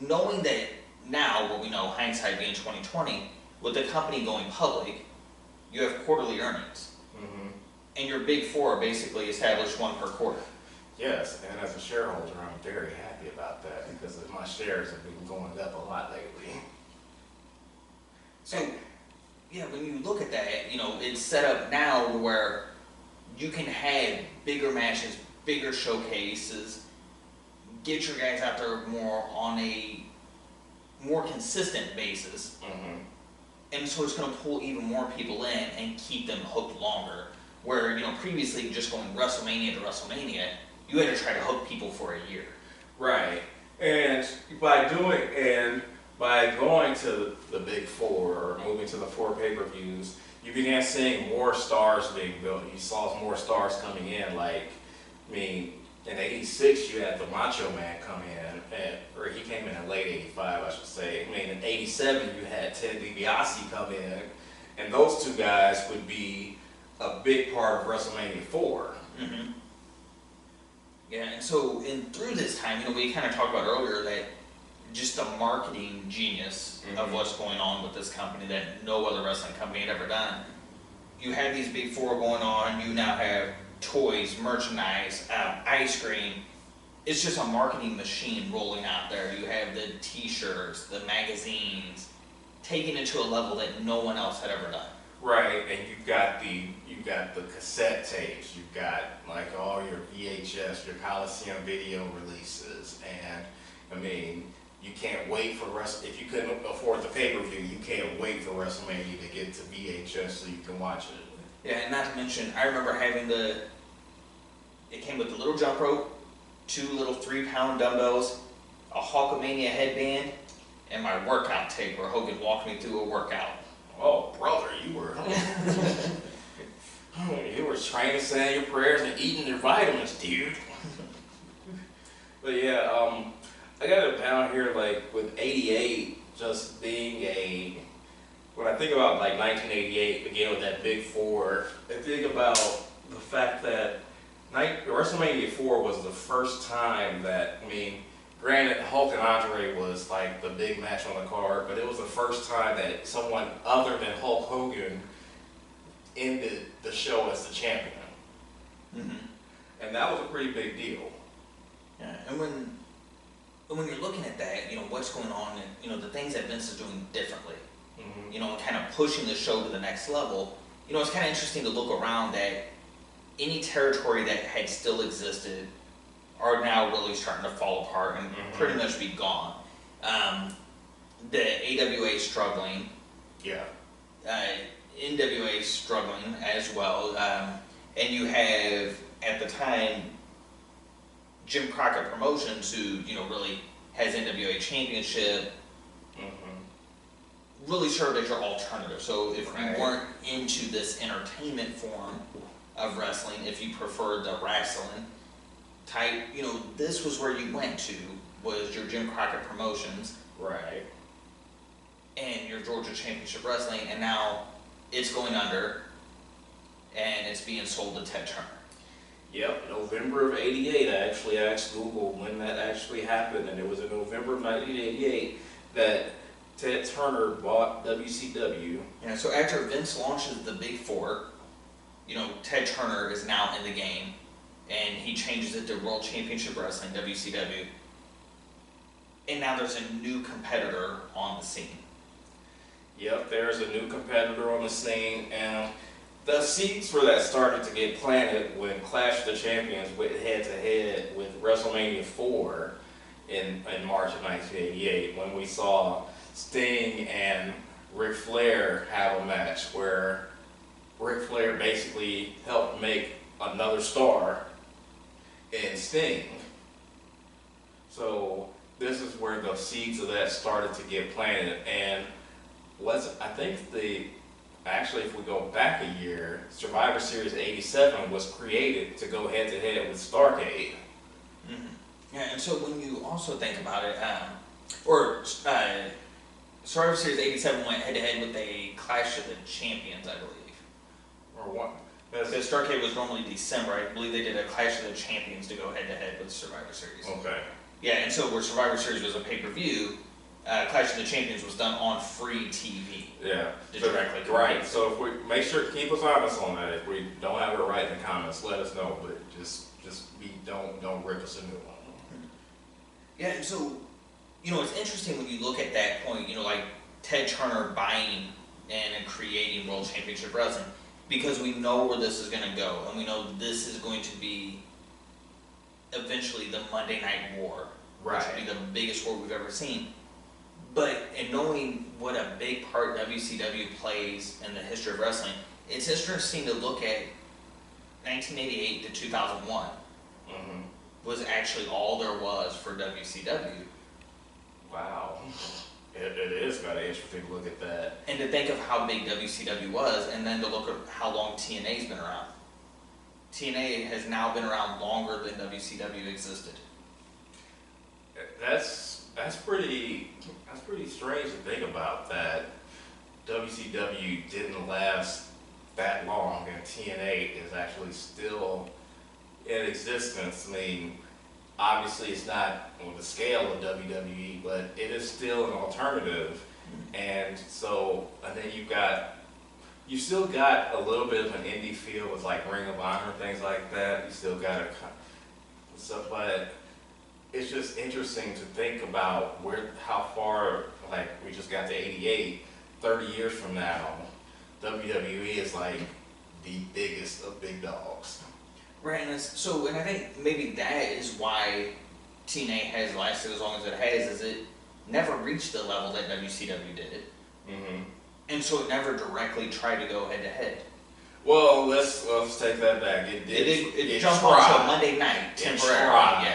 Speaker 1: knowing that now, what we know, hindsight being 2020, with the company going public, you have quarterly earnings. And your Big Four are basically established one per quarter.
Speaker 2: Yes, and as a shareholder, I'm very happy about that because my shares have been going up a lot lately.
Speaker 1: So, yeah, when you look at that, it's set up now to where you can have bigger matches, bigger showcases, get your guys out there more on a more consistent basis.
Speaker 2: Mm-hmm.
Speaker 1: And so it's going to pull even more people in and keep them hooked longer. Where, previously just going WrestleMania to WrestleMania, you had to try to hook people for a year.
Speaker 2: Right. And by going to the big four or moving to the 4 pay-per-views, you began seeing more stars being built. You saw more stars coming in. In '86 you had the Macho Man come in, or he came in late '85, I should say. In '87 you had Ted DiBiase come in, and those two guys would be a big part of WrestleMania 4.
Speaker 1: Mm-hmm. Yeah, and so through this time, we kind of talked about earlier that just the marketing genius of what's going on with this company that no other wrestling company had ever done. You had these big four going on. You now have toys, merchandise, ice cream. It's just a marketing machine rolling out there. You have the T-shirts, the magazines, taking it to a level that no one else had ever done.
Speaker 2: Right, and you've got the cassette tapes. You've got all your VHS, your Coliseum video releases, and you can't wait for if you couldn't afford the pay-per-view, you can't wait for WrestleMania to get to VHS so you can watch it.
Speaker 1: Yeah, and not to mention, I remember having it came with the little jump rope, 2 little 3-pound dumbbells, a Hulkamania headband, and my workout tape where Hogan walked me through a workout.
Speaker 2: Oh, brother, you were training, saying your prayers, and eating your vitamins, dude. But yeah, I got it down here with '88 just being when I think about 1988, again with that big four, I think about the fact that WrestleMania 4 was the first time that, granted Hulk and Andre was the big match on the card, but it was the first time that someone other than Hulk Hogan ended the show as the champion.
Speaker 1: Mm-hmm.
Speaker 2: And that was a pretty big deal.
Speaker 1: Yeah, and when you're looking at that, what's going on, and the things that Vince is doing differently,
Speaker 2: Mm-hmm.
Speaker 1: And kind of pushing the show to the next level, it's kind of interesting to look around that any territory that had still existed are now really starting to fall apart and pretty much be gone. The AWA is struggling.
Speaker 2: Yeah.
Speaker 1: NWA is struggling as well. And you have, at the time, Jim Crockett Promotions, who, really has NWA Championship, really served as your alternative. So if you weren't into this entertainment form of wrestling, if you preferred the wrestling type, this was where you went to, was your Jim Crockett Promotions.
Speaker 2: Right.
Speaker 1: And your Georgia Championship Wrestling, and now it's going under, and it's being sold to Ted Turner.
Speaker 2: Yep, November of '88. I actually asked Google when that actually happened, and it was in November of 1988 that Ted Turner bought WCW.
Speaker 1: Yeah, so after Vince launches the Big Four, Ted Turner is now in the game, and he changes it to World Championship Wrestling, WCW. And now there's a new competitor on the scene.
Speaker 2: Yep, there's a new competitor on the scene, and the seeds for that started to get planted when Clash of the Champions went head-to-head with WrestleMania 4 in March of 1988, when we saw Sting and Ric Flair have a match where Ric Flair basically helped make another star in Sting. So this is where the seeds of that started to get planted, and actually, if we go back a year, Survivor Series '87 was created to go head-to-head with Starrcade.
Speaker 1: Mm-hmm. Yeah, and so when you also think about it, Survivor Series '87 went head-to-head with a Clash of the Champions, I believe.
Speaker 2: Or what?
Speaker 1: Because Starrcade was normally December. I believe they did a Clash of the Champions to go head-to-head with Survivor Series.
Speaker 2: Okay.
Speaker 1: Yeah, and so where Survivor Series was a pay-per-view, Clash of the Champions was done on free TV.
Speaker 2: Yeah.
Speaker 1: Directly.
Speaker 2: Right. So if we make sure to keep us honest on that. If we don't have it right in the comments, let us know. But don't rip us a new one.
Speaker 1: Yeah, and so it's interesting when you look at that point. Ted Turner buying and creating World Championship Wrestling, because we know where this is going to go, and we know this is going to be eventually the Monday Night War, which will be the biggest war we've ever seen. in knowing what a big part WCW plays in the history of wrestling, it's interesting to look at 1988 to 2001 was actually all there was for WCW.
Speaker 2: Wow. It is kind of interesting to look at that.
Speaker 1: And to think of how big WCW was, and then to look at how long TNA's been around. TNA has now been around longer than WCW existed.
Speaker 2: That's pretty strange to think about, that WCW didn't last that long and TNA is actually still in existence. I mean, obviously it's not on the scale of WWE, but it is still an alternative. And so, and then you still got a little bit of an indie feel with like Ring of Honor, things like that. You still got but it's just interesting to think about how far, like we just got to 88, 30 years from now, WWE is like the biggest of big dogs.
Speaker 1: Right, and I think maybe that is why TNA has lasted as long as it has, is it never reached the level that WCW did. And so it never directly tried to go head to head.
Speaker 2: Well, let's take that back.
Speaker 1: It jumped onto Monday night temporarily,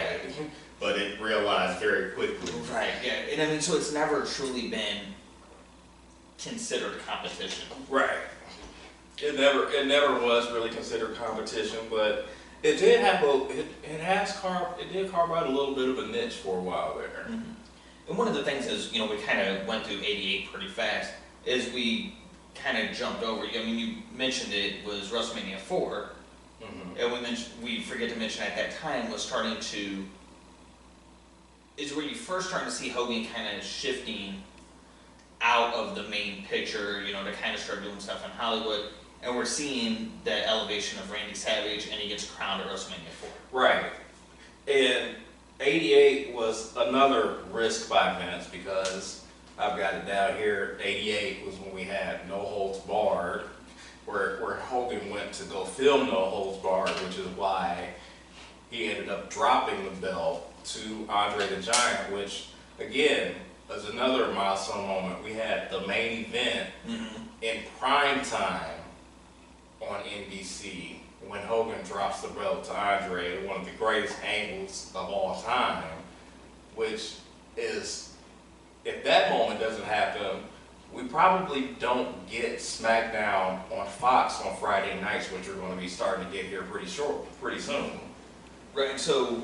Speaker 2: but it realized very quickly.
Speaker 1: Right, yeah, and I mean, so it's never truly been considered competition.
Speaker 2: Right. It never was really considered competition, but it did have it did carve out a little bit of a niche for a while there.
Speaker 1: And one of the things is, we kind of went through 88 pretty fast, is we kind of jumped over. I mean, you mentioned it was WrestleMania 4, and we forget to mention at that time was where you first starting to see Hogan kind of shifting out of the main picture, to kind of start doing stuff in Hollywood. And we're seeing the elevation of Randy Savage, and he gets crowned at WrestleMania 4.
Speaker 2: Right. And 88 was another risk by Vince, because I've got it down here. 88 was when we had No Holds Barred, where Hogan went to go film No Holds Barred, which is why he ended up dropping the belt to Andre the Giant, which, again, was another milestone moment. We had the main event in prime time on NBC when Hogan drops the belt to Andre, one of the greatest angles of all time, which is, if that moment doesn't happen, we probably don't get SmackDown on Fox on Friday nights, which we're going to be starting to get here pretty soon.
Speaker 1: Right, so,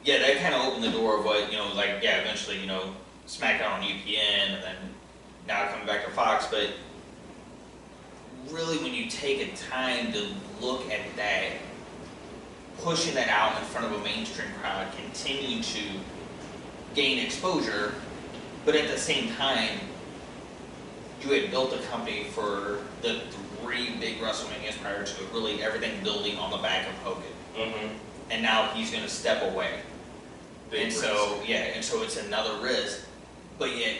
Speaker 1: yeah, that kind of opened the door of what, eventually, SmackDown on UPN, and then now coming back to Fox, but really when you take a time to look at that, pushing that out in front of a mainstream crowd, continuing to gain exposure, but at the same time, you had built a company for the 3 big WrestleManias prior to it, really everything building on the back of Hogan. And now he's going to step away. So it's another risk, but yet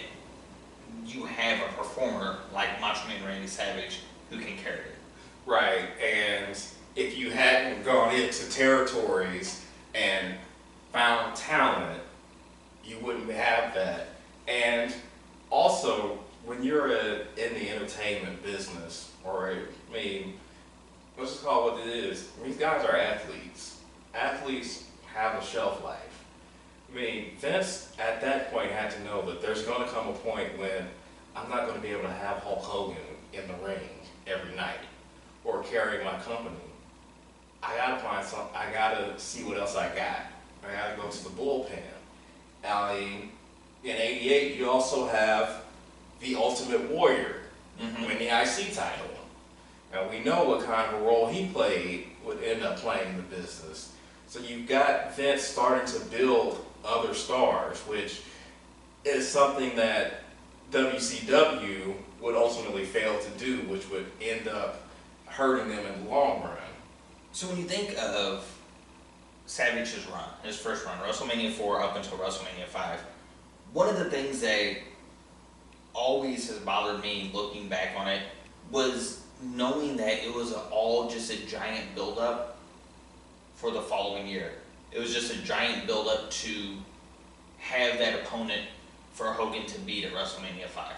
Speaker 1: you have a performer like Macho Man Randy Savage who can carry it.
Speaker 2: Right, and if you hadn't gone into territories and found talent, you wouldn't have that. And also, when you're in the entertainment business, let's just call it what it is. These guys are athletes. Athletes have a shelf life. Vince at that point had to know that there's going to come a point when I'm not going to be able to have Hulk Hogan in the ring every night or carry my company. I got to find something. I got to see what else I got. I got to go to the bullpen. In 88, you also have the Ultimate Warrior win the IC title. Now, we know what kind of a role he played would end up playing in the business. So you've got Vince starting to build other stars, which is something that WCW would ultimately fail to do, which would end up hurting them in the long run.
Speaker 1: So when you think of Savage's run, his first run, WrestleMania 4 up until WrestleMania 5, one of the things that always has bothered me looking back on it was knowing that it was all just a giant build-up for the following year. It was just a giant build-up to have that opponent for Hogan to beat at WrestleMania 5.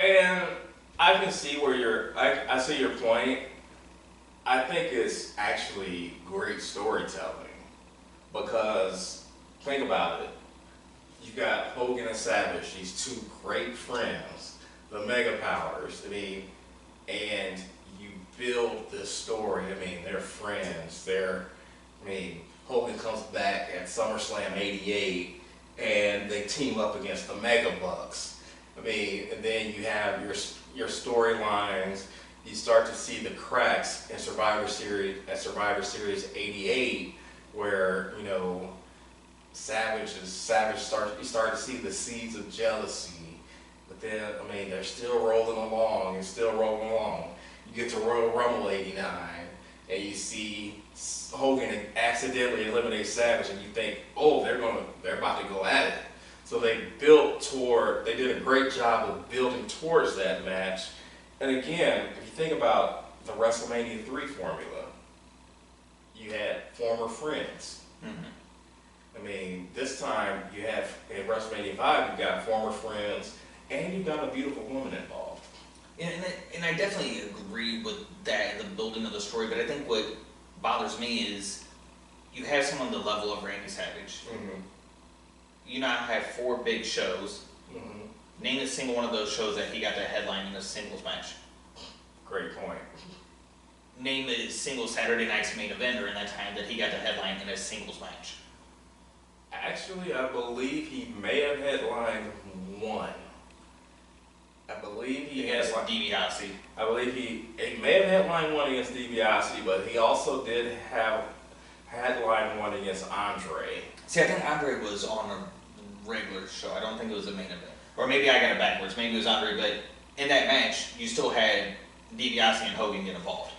Speaker 2: And I can see where I see your point. I think it's actually great storytelling because think about it. You got Hogan and Savage, these two great friends, the MegaPowers. I mean, and you build this story. I mean, they're friends. Hogan comes back at SummerSlam '88, and they team up against the Mega Bucks. I mean, and then you have your storylines. You start to see the cracks in Survivor Series '88, where you start to see the seeds of jealousy. But then, I mean, they're still rolling along and still rolling along. You get to Royal Rumble '89, and you see Hogan accidentally eliminate Savage, and you think, oh, they're about to go at it. So they did a great job of building towards that match. And again, if you think about the WrestleMania 3 formula, you had former friends.
Speaker 1: Mm-hmm.
Speaker 2: I mean, this time you have, in WrestleMania 5, you got former friends, and you got a beautiful woman involved.
Speaker 1: Yeah, and I definitely agree with that, the building of the story, but I think what bothers me is you have someone the level of Randy Savage.
Speaker 2: Mm-hmm.
Speaker 1: You now have 4 big shows.
Speaker 2: Mm-hmm.
Speaker 1: Name a single one of those shows that he got to headline in a singles match.
Speaker 2: Great point.
Speaker 1: Name a single Saturday night's main event during that time that he got to headline in a singles match.
Speaker 2: Actually, I believe he may have headlined one. I believe he
Speaker 1: Against
Speaker 2: headlined.
Speaker 1: DiBiase.
Speaker 2: I believe he may have headlined one against DiBiase, but he also did have headlined one against Andre.
Speaker 1: See, I think Andre was on a regular show. I don't think it was a main event. Or maybe I got it backwards. Maybe it was Andre, but in that match, you still had DiBiase and Hogan get involved.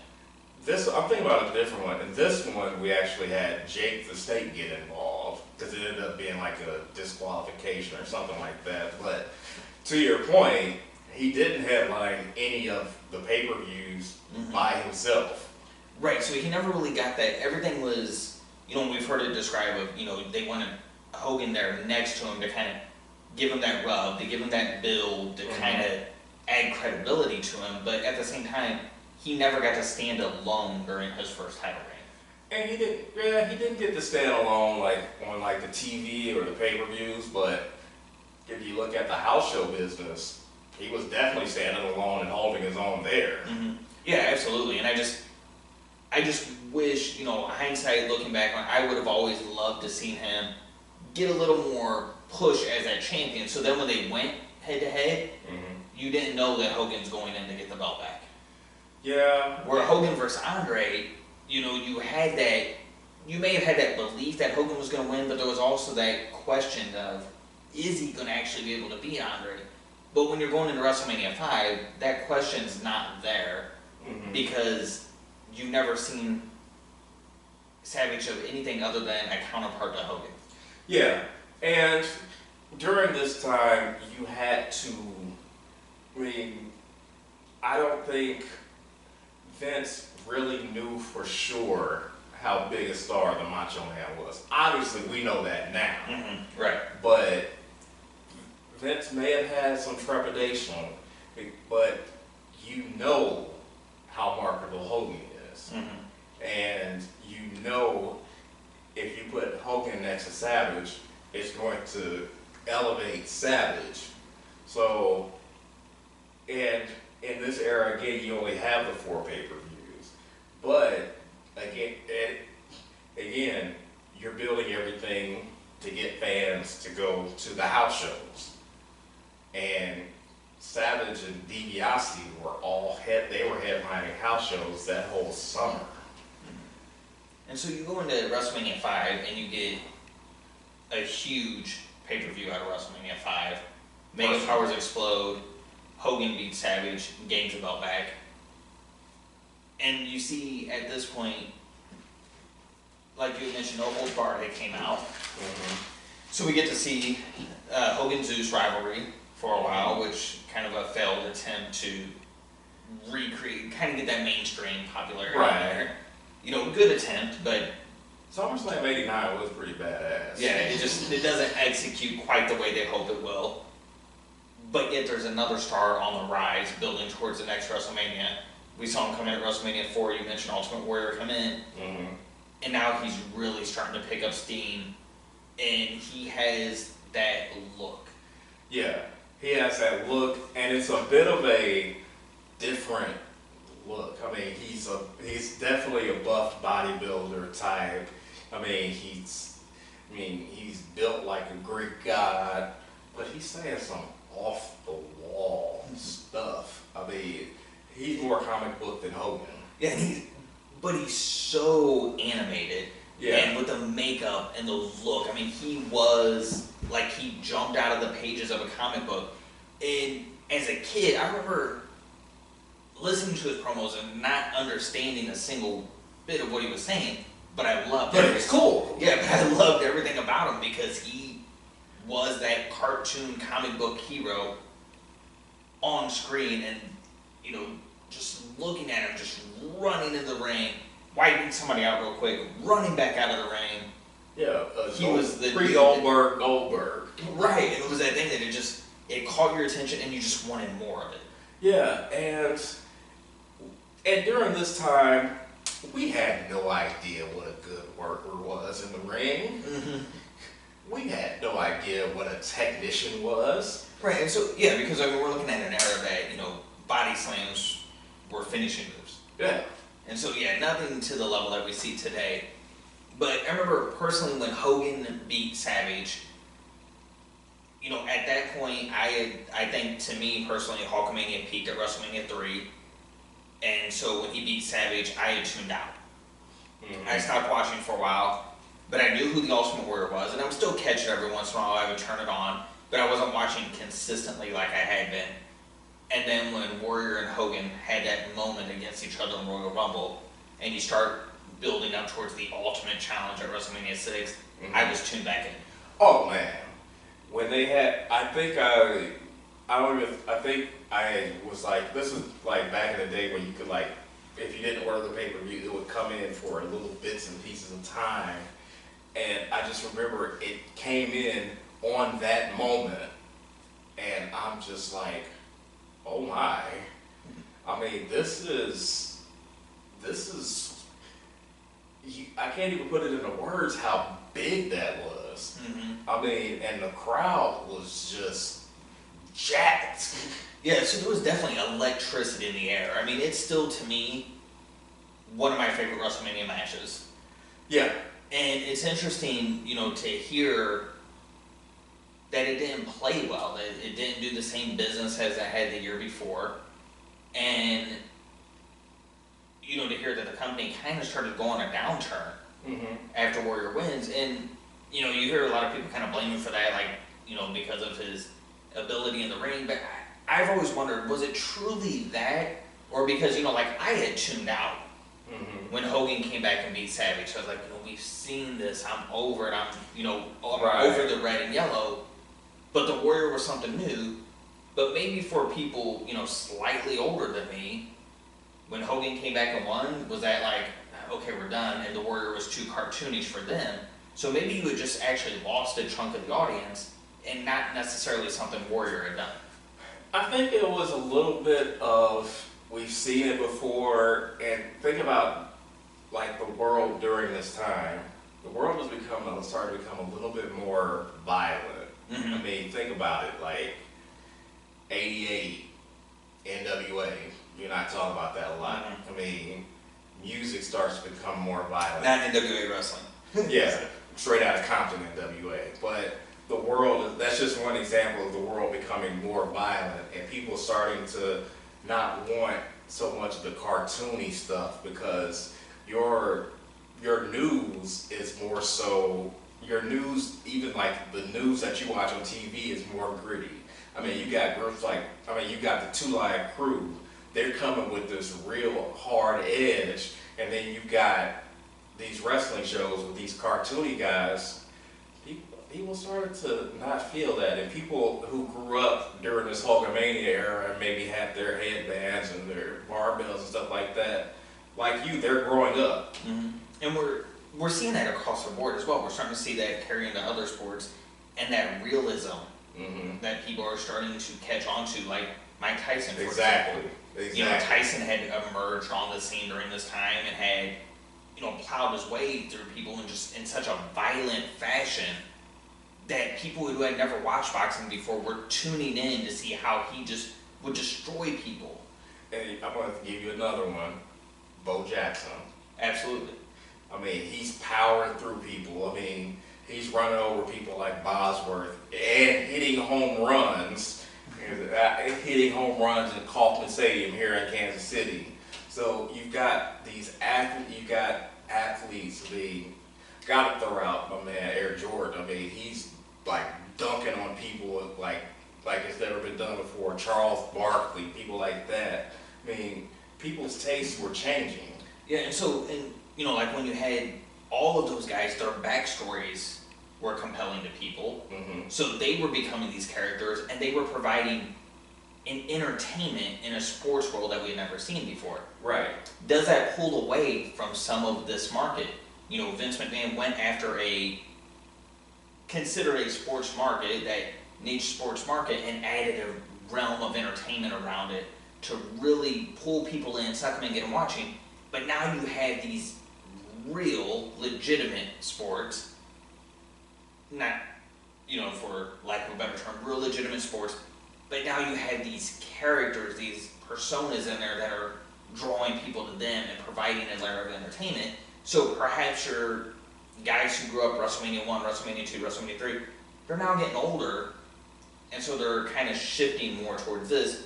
Speaker 2: I'm thinking about a different one. In this one, we actually had Jake the Snake get involved because it ended up being like a disqualification or something like that. But to your point, he didn't headline any of the pay-per-views by himself.
Speaker 1: Right, so he never really got that. Everything was, we've heard it described of, they wanted Hogan there next to him to kind of give him that rub, to give him that build, to kind of add credibility to him. But at the same time, he never got to stand alone during his first title reign.
Speaker 2: And he didn't get to stand alone like on like the TV or the pay-per-views, but if you look at the house show business, he was definitely standing alone and holding his own there.
Speaker 1: Mm-hmm. Yeah, absolutely. And I just wish, hindsight looking back on, I would have always loved to see him get a little more push as that champion. So then when they went head to head, you didn't know that Hogan's going in to get the belt back.
Speaker 2: Yeah.
Speaker 1: Where Hogan versus Andre, you had that, you may have had that belief that Hogan was going to win, but there was also that question of, is he going to actually be able to beat Andre? But when you're going into WrestleMania 5, that question's not there because you've never seen Savage of anything other than a counterpart to Hogan.
Speaker 2: Yeah, and during this time, you had to, I don't think Vince really knew for sure how big a star the Macho Man was. Obviously, we know that now.
Speaker 1: Right.
Speaker 2: But Vince may have had some trepidation, but you know how marketable Hogan is. And you know if you put Hogan next to Savage, it's going to elevate Savage. So, and in this era, again, you only have the 4 pay-per-views. But, again, you're building everything to get fans to go to the house shows. And Savage and DiBiase were headlining house shows that whole summer.
Speaker 1: And so you go into WrestleMania 5 and you get a huge pay-per-view out of WrestleMania 5. MegaPowers explode, Hogan beats Savage, gains the belt back. And you see at this point, like you mentioned, No Holds Barred had came out. So we get to see Hogan Zeus rivalry for a while, which kind of a failed attempt to recreate, kind of get that mainstream popularity there. Good attempt, but
Speaker 2: SummerSlam '89 was pretty badass.
Speaker 1: Yeah, it doesn't execute quite the way they hope it will. But yet there's another star on the rise, building towards the next WrestleMania. We saw him come in at WrestleMania 4. You mentioned Ultimate Warrior come in, and now he's really starting to pick up steam, and he has that look.
Speaker 2: Yeah, he has that look, and it's a bit of a different look. I mean, he's definitely a buff bodybuilder type. I mean, he's built like a Greek god, but he's saying some off the wall stuff. I mean, he's more comic book than Hogan.
Speaker 1: Yeah, but he's so animated.
Speaker 2: Yeah.
Speaker 1: And with the makeup and the look, I mean, he was like he jumped out of the pages of a comic book. And as a kid, I remember listening to his promos and not understanding a single bit of what he was saying, but I loved it.
Speaker 2: But it's cool.
Speaker 1: Yeah, but I loved everything about him because he was that cartoon comic book hero on screen, and just looking at him, just running in the ring, wiping somebody out real quick, running back out of the ring.
Speaker 2: Yeah,
Speaker 1: he was the
Speaker 2: Goldberg.
Speaker 1: Right, and it was that thing that it caught your attention, and you just wanted more of it.
Speaker 2: Yeah, and during this time, we had no idea what a good worker was in the ring. We had no idea what a technician was.
Speaker 1: Right, and so, yeah, because we're looking at an era that, body slams were finishing moves.
Speaker 2: Yeah.
Speaker 1: And so, yeah, nothing to the level that we see today. But I remember personally when Hogan beat Savage, at that point, I think to me personally, Hulkamania peaked at WrestleMania 3. And so when he beat Savage, I had tuned out. I stopped watching for a while, but I knew who the Ultimate Warrior was, and I would still catch it every once in a while. I would turn it on, but I wasn't watching consistently like I had been. And then when Warrior and Hogan had that moment against each other in Royal Rumble, and you start building up towards the Ultimate Challenge at WrestleMania 6, I was tuned back in.
Speaker 2: Oh man, when they had, I think I was like, this was like back in the day when you could like, if you didn't order the pay-per-view, it would come in for little bits and pieces of time. And I just remember it came in on that moment, and I'm just like, oh my. I mean, this is, I can't even put it into words how big that was. I mean, and the crowd was just jacked.
Speaker 1: Yeah, so there was definitely electricity in the air. I mean, it's still, to me, one of my favorite WrestleMania matches.
Speaker 2: Yeah.
Speaker 1: And it's interesting, to hear that it didn't play well, that it didn't do the same business as it had the year before. And, to hear that the company kind of started going a downturn after Warrior wins. And, you hear a lot of people kind of blame him for that, like, because of his ability in the ring. But I've always wondered, was it truly that? Or because, I had tuned out when Hogan came back and beat Savage. I was like, we've seen this. I'm over it. I'm over the red and yellow. But the Warrior was something new. But maybe for people, slightly older than me, when Hogan came back and won, was that like, okay, we're done, and the Warrior was too cartoonish for them. So maybe you had just actually lost a chunk of the audience, and not necessarily something Warrior had done.
Speaker 2: I think it was a little bit of, we've seen it before, and think about like the world during this time. The world was starting to become a little bit more violent. I mean, think about it, like 88, NWA, you're not talking about that a lot. I mean, music starts to become more violent.
Speaker 1: Not NWA wrestling.
Speaker 2: Yeah, straight out of Compton, NWA. But the world, that's just one example of the world becoming more violent and people starting to not want so much of the cartoony stuff, because your news is more so, your news, even like the news that you watch on TV, is more gritty. I mean, you got groups like, you got the Two Live Crew, they're coming with this real hard edge, and then you've got these wrestling shows with these cartoony guys. People started to not feel that, and people who grew up during this Hulkamania era and maybe had their headbands and their barbells and stuff like that, like you, they're growing up.
Speaker 1: And we're seeing that across the board as well. We're starting to see that carry into other sports, and that realism that people are starting to catch on to, like Mike Tyson, for example. You know, Tyson had emerged on the scene during this time and had, you know, plowed his way through people in just in such a violent fashion that people who had never watched boxing before were tuning in to see how he just would destroy people.
Speaker 2: And I'm going to give you another one, Bo Jackson.
Speaker 1: Absolutely.
Speaker 2: I mean, he's powering through people. I mean, he's running over people like Bosworth and hitting home runs in Kauffman Stadium here in Kansas City. So you've got these athletes, I mean, gotta throw out my man Air Jordan. I mean, he's like dunking on people like it's never been done before. Charles Barkley, people like that. I mean, people's tastes were changing.
Speaker 1: Yeah, and you know, like when you had all of those guys, their backstories were compelling to people. So they were becoming these characters, and they were providing an entertainment in a sports world that we had never seen before.
Speaker 2: Right.
Speaker 1: Does that pull away from some of this market? You know, Vince McMahon went after considered a sports market, that niche sports market, and added a realm of entertainment around it to really pull people in, suck them in, get them watching. But now you have these real, legitimate sports, not, you know, for lack of a better term, real legitimate sports, but now you have these characters, these personas in there that are drawing people to them and providing a layer of entertainment. So perhaps your guys who grew up WrestleMania 1, WrestleMania 2, WrestleMania 3, they're now getting older, and so they're kind of shifting more towards this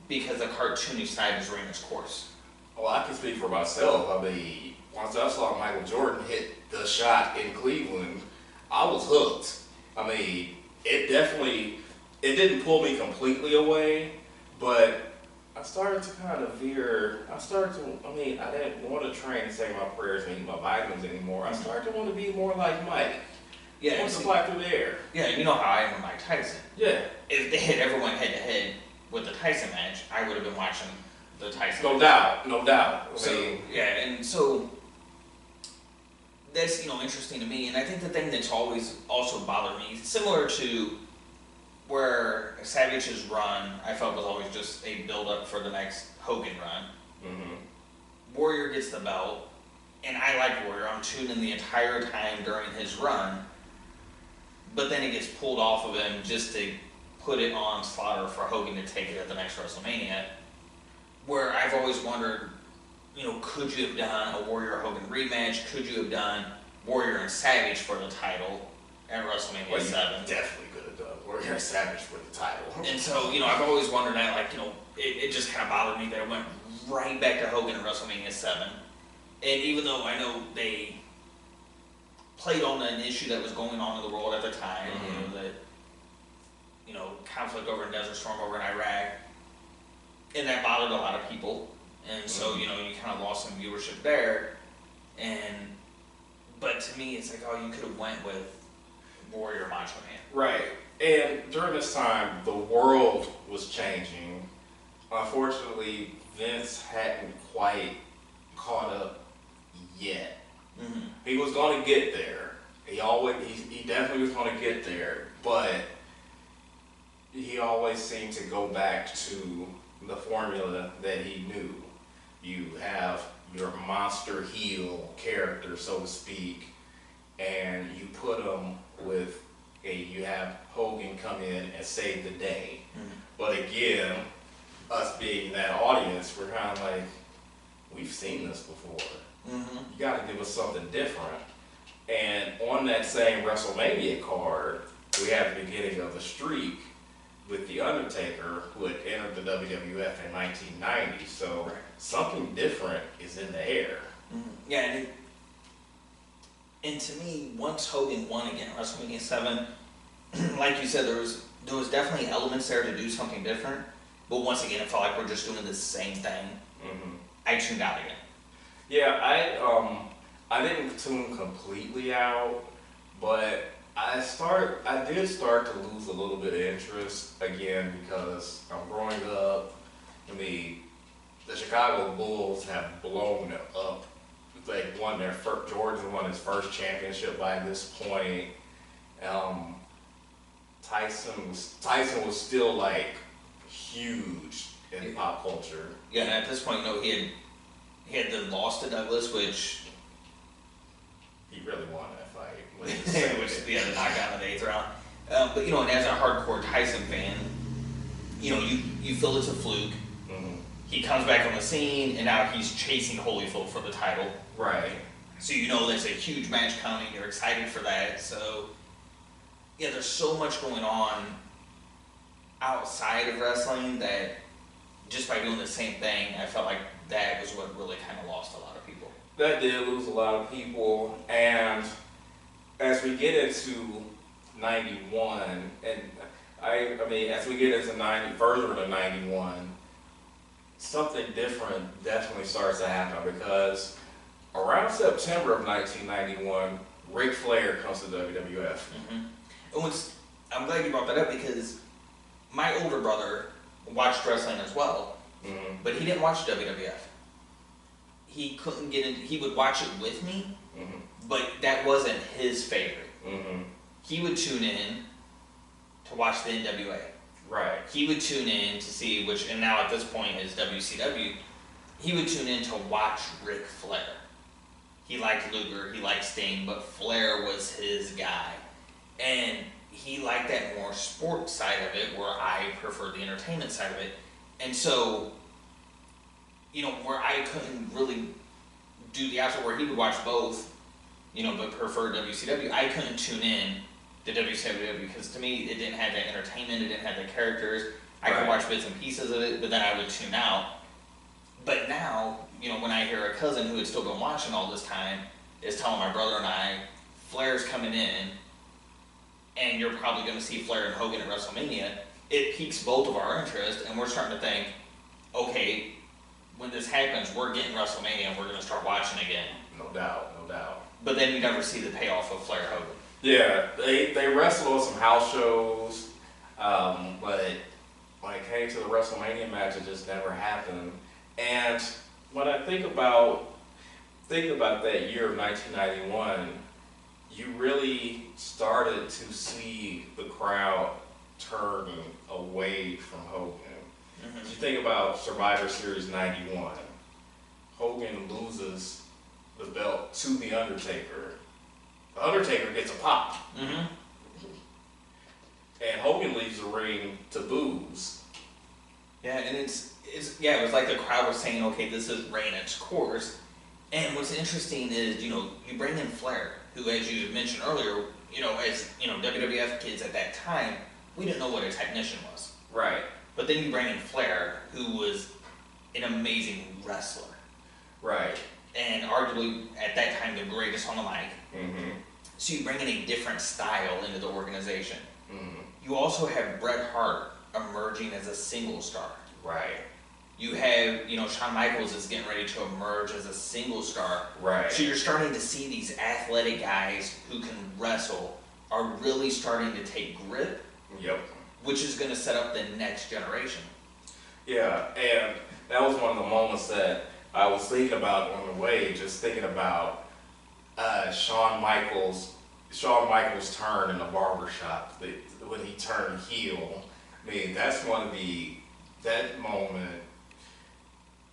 Speaker 1: because the cartoony side is running its course.
Speaker 2: Well, I can speak for myself. I mean, once I saw Michael Jordan hit the shot in Cleveland, I was hooked. I mean, it didn't pull me completely away, but I started to kind of veer. I didn't want to train and say my prayers and eat my vitamins anymore. I started to want to be more like Mike.
Speaker 1: Yeah,
Speaker 2: I want to fly through the air.
Speaker 1: Yeah, and you know how I am with Mike Tyson.
Speaker 2: Yeah.
Speaker 1: If they had ever went head-to-head with the Tyson match, I would have been watching the Tyson match.
Speaker 2: No doubt.
Speaker 1: So, yeah, and so that's, you know, interesting to me. And I think the thing that's always also bothered me, similar to where Savage's run, I felt was always just a build-up for the next Hogan run. Warrior gets the belt, and I like Warrior. I'm tuning the entire time during his run, but then it gets pulled off of him just to put it on Slaughter for Hogan to take it at the next WrestleMania, where I've always wondered, you know, could you have done a Warrior Hogan rematch? Could you have done Warrior and Savage for the title at WrestleMania 7?
Speaker 2: Definitely could have done Warrior and Savage for the title.
Speaker 1: And so, you know, I've always wondered that, like, you know, it just kind of bothered me that it went right back to Hogan at WrestleMania 7. And even though I know they played on an issue that was going on in the world at the time, you know, conflict over in Desert Storm over in Iraq, and that bothered a lot of people. And so, you know, you kind of lost some viewership there. But to me, it's like, oh, you could have went with Warrior Macho Man.
Speaker 2: Right. And during this time, the world was changing. Unfortunately, Vince hadn't quite caught up yet. He was going to get there. He definitely was going to get there, but he always seemed to go back to the formula that he knew. You have your monster heel character, so to speak, and you put them with you have Hogan come in and save the day. But again, us being that audience, we're kind of like, we've seen this before. You got to give us something different. And on that same WrestleMania card, we have the beginning of a streak with The Undertaker, who had entered the WWF in 1990. So something different is in the air.
Speaker 1: Yeah, and to me, once Hogan won again at WrestleMania 7, like you said, there was definitely elements there to do something different. But once again, it felt like we're just doing the same thing. I tuned out again.
Speaker 2: Yeah, I didn't tune completely out, but I did start to lose a little bit of interest again because I'm growing up. I mean, the Chicago Bulls have blown up won their first, Jordan won his first championship by this point. Tyson was still like huge in pop culture.
Speaker 1: Yeah, and at this point, he had the loss to Douglas, which
Speaker 2: he really won that fight.
Speaker 1: which the knockout in the 8th round. But and as a hardcore Tyson fan, you feel it's a fluke.
Speaker 2: Mm-hmm.
Speaker 1: He comes back on the scene, and now he's chasing Holyfield for the title.
Speaker 2: Right.
Speaker 1: So there's a huge match coming. You're excited for that. So yeah, there's so much going on outside of wrestling that just by doing the same thing, I felt like that was what really kind of lost a lot of people.
Speaker 2: That did lose a lot of people, and as we get into 91, and I mean, as we get into further into 91, something different definitely starts to happen, because around September of 1991, Ric Flair comes to WWF.
Speaker 1: Mm-hmm. And I'm glad you brought that up, because my older brother watched wrestling as well,
Speaker 2: mm-hmm.
Speaker 1: but he didn't watch WWF. He couldn't get in. He would watch it with me,
Speaker 2: mm-hmm.
Speaker 1: but that wasn't his favorite.
Speaker 2: Mm-hmm.
Speaker 1: He would tune in to watch the NWA.
Speaker 2: Right.
Speaker 1: He would tune in to see and now at this point is WCW. He would tune in to watch Ric Flair. He liked Luger, he liked Sting, but Flair was his guy. And he liked that more sports side of it, where I preferred the entertainment side of it. And so, where I couldn't really do the opposite, where he would watch both, but prefer WCW, I couldn't tune in to WCW, because to me, it didn't have that entertainment, it didn't have the characters. I could watch bits and pieces of it, but then I would tune out. But now, when I hear a cousin who had still been watching all this time is telling my brother and I, Flair's coming in, and you're probably going to see Flair and Hogan at WrestleMania, it piques both of our interest, and we're starting to think, okay, when this happens, we're getting WrestleMania, and we're going to start watching again.
Speaker 2: No doubt.
Speaker 1: But then you never see the payoff of Flair Hogan.
Speaker 2: Yeah, they wrestled on some house shows, but when it came to the WrestleMania match, it just never happened. And when I think about that year of 1991, you really started to see the crowd turn away from Hogan.
Speaker 1: Mm-hmm.
Speaker 2: You think about Survivor Series 91. Hogan loses the belt to The Undertaker. The Undertaker gets a pop.
Speaker 1: Mm-hmm.
Speaker 2: And Hogan leaves the ring to booze.
Speaker 1: Yeah, and it was like the crowd was saying, okay, this is ran its course. And what's interesting is, you bring in Flair, who, as you mentioned earlier, as WWF kids at that time, we didn't know what a technician was.
Speaker 2: Right.
Speaker 1: But then you bring in Flair, who was an amazing wrestler.
Speaker 2: Right.
Speaker 1: And arguably, at that time, the greatest on the mic.
Speaker 2: Mm-hmm.
Speaker 1: So you bring in a different style into the organization.
Speaker 2: Mm-hmm.
Speaker 1: You also have Bret Hart emerging as a single star.
Speaker 2: Right.
Speaker 1: You have, Shawn Michaels is getting ready to emerge as a single star.
Speaker 2: Right.
Speaker 1: So you're starting to see these athletic guys who can wrestle are really starting to take grip.
Speaker 2: Yep.
Speaker 1: Which is going to set up the next generation.
Speaker 2: Yeah, and that was one of the moments that I was thinking about on the way, just thinking about Shawn Michaels' turn in the barbershop, when he turned heel. I mean, that moment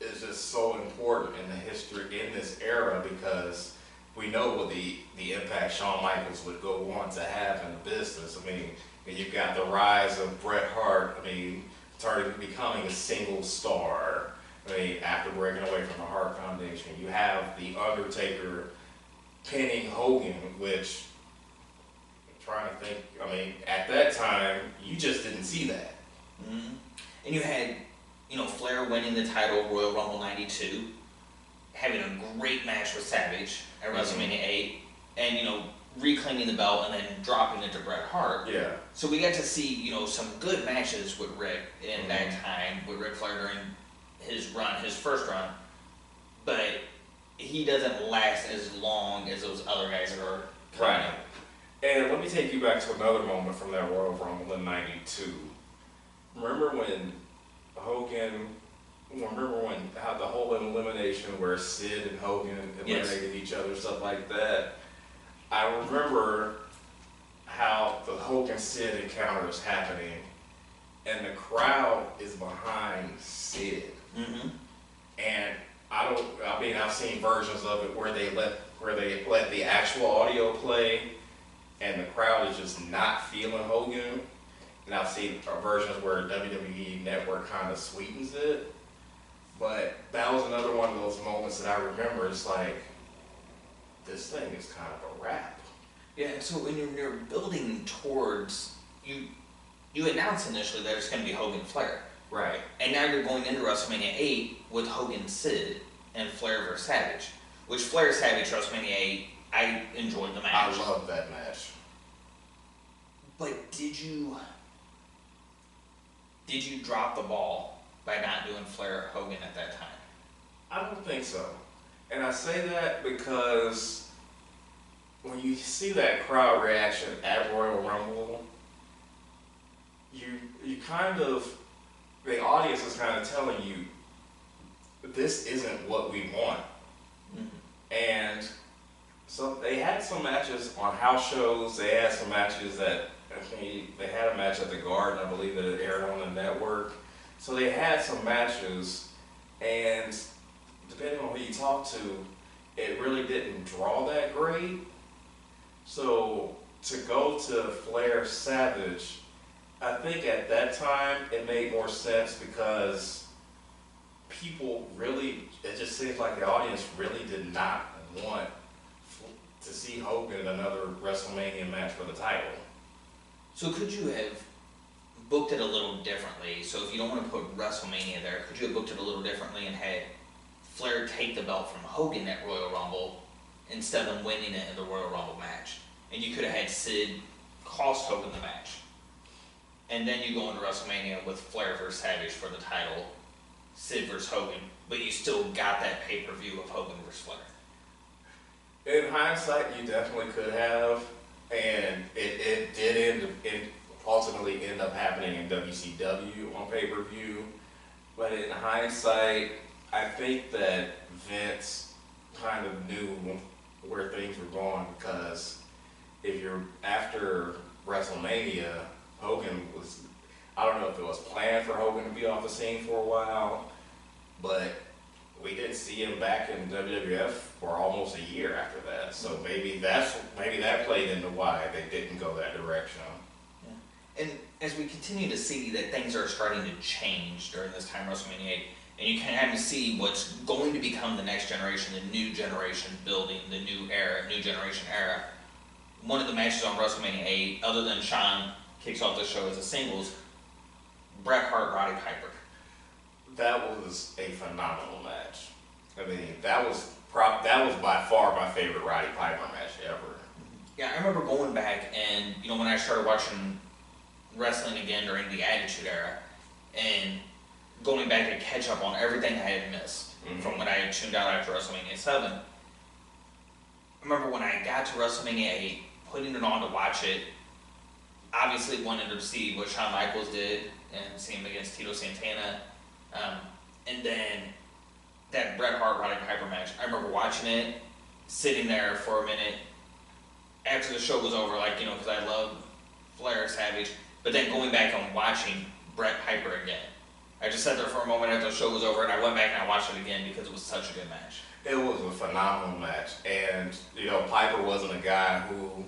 Speaker 2: is just so important in the history, in this era, because we know what the impact Shawn Michaels would go on to have in the business. I mean, you've got the rise of Bret Hart, becoming a single star. I mean, after breaking away from the Hart Foundation, you have The Undertaker pinning Hogan, which, I'm trying to think, at that time, you just didn't see that.
Speaker 1: Mm-hmm. And you had, Flair winning the title Royal Rumble 92, having a great match with Savage at WrestleMania 8, and, reclaiming the belt and then dropping it to Bret Hart.
Speaker 2: Yeah.
Speaker 1: So we got to see, some good matches with Rick in that time, with Ric Flair during his first run. But he doesn't last as long as those other guys that are coming up.
Speaker 2: And let me take you back to another moment from that Royal Rumble in 92. Remember when how the whole elimination where Sid and Hogan eliminated
Speaker 1: Yes.
Speaker 2: each other, stuff like that. I remember how the Hogan Sid encounter is happening, and the crowd is behind Sid.
Speaker 1: Mm-hmm.
Speaker 2: And I've seen versions of it where they let the actual audio play, and the crowd is just not feeling Hogan. And I've seen versions where WWE Network kind of sweetens it. But that was another one of those moments that I remember. It's like, this thing is kind of a wrap.
Speaker 1: Yeah, so when you're building towards, you announce initially that it's going to be Hogan Flair.
Speaker 2: Right.
Speaker 1: And now you're going into WrestleMania 8 with Hogan Sid and Flair versus Savage. Which Flair Savage WrestleMania 8, I enjoyed the match.
Speaker 2: I love that match.
Speaker 1: But did you drop the ball by not doing Flair Hogan at that time?
Speaker 2: I don't think so. And I say that because when you see that crowd reaction at Royal Rumble, you kind of, the audience is kind of telling you, this isn't what we want.
Speaker 1: Mm-hmm.
Speaker 2: And so they had some matches on house shows. They had some matches that, they had a match at the Garden, I believe, that it aired on the network. So they had some matches, and depending on who you talk to, it really didn't draw that great. So to go to Flair Savage, I think at that time it made more sense because people really, it just seems like the audience really did not want to see Hogan in another WrestleMania match for the title.
Speaker 1: So could you have booked it a little differently? So if you don't want to put WrestleMania there, could you have booked it a little differently and had Flair take the belt from Hogan at Royal Rumble instead of winning it in the Royal Rumble match? And you could have had Sid cost Hogan the match. And then you go into WrestleMania with Flair versus Savage for the title, Sid versus Hogan, but you still got that pay-per-view of Hogan versus Flair.
Speaker 2: In hindsight, you definitely could have, and it did ultimately end up happening in WCW on pay-per-view. But in hindsight, I think that Vince kind of knew where things were going, because if you're after WrestleMania, Hogan was, I don't know if it was planned for Hogan to be off the scene for a while, but we didn't see him back in WWF for almost a year after that. So maybe that played into why they didn't go that direction.
Speaker 1: Yeah. And as we continue to see that things are starting to change during this time, WrestleMania 8, and you can kind of see what's going to become the next generation, the new generation building, the new era, new generation era. One of the matches on WrestleMania 8, other than Shawn kicks off the show as a singles, Bret Hart, Roddy Piper.
Speaker 2: That was a phenomenal match. I mean, that was by far my favorite Roddy Piper match ever.
Speaker 1: Yeah, I remember going back and, when I started watching wrestling again during the Attitude Era, and going back to catch up on everything I had missed from when I had tuned out after WrestleMania 7. I remember when I got to WrestleMania 8, putting it on to watch it, obviously wanted to see what Shawn Michaels did and see him against Tito Santana. And then that Bret Hart Roddy Piper match, I remember watching it, sitting there for a minute after the show was over, because I love Flair Savage, but then going back and watching Bret Piper again. I just sat there for a moment after the show was over, and I went back and I watched it again because it was such a good match.
Speaker 2: It was a phenomenal match, and Piper wasn't a guy who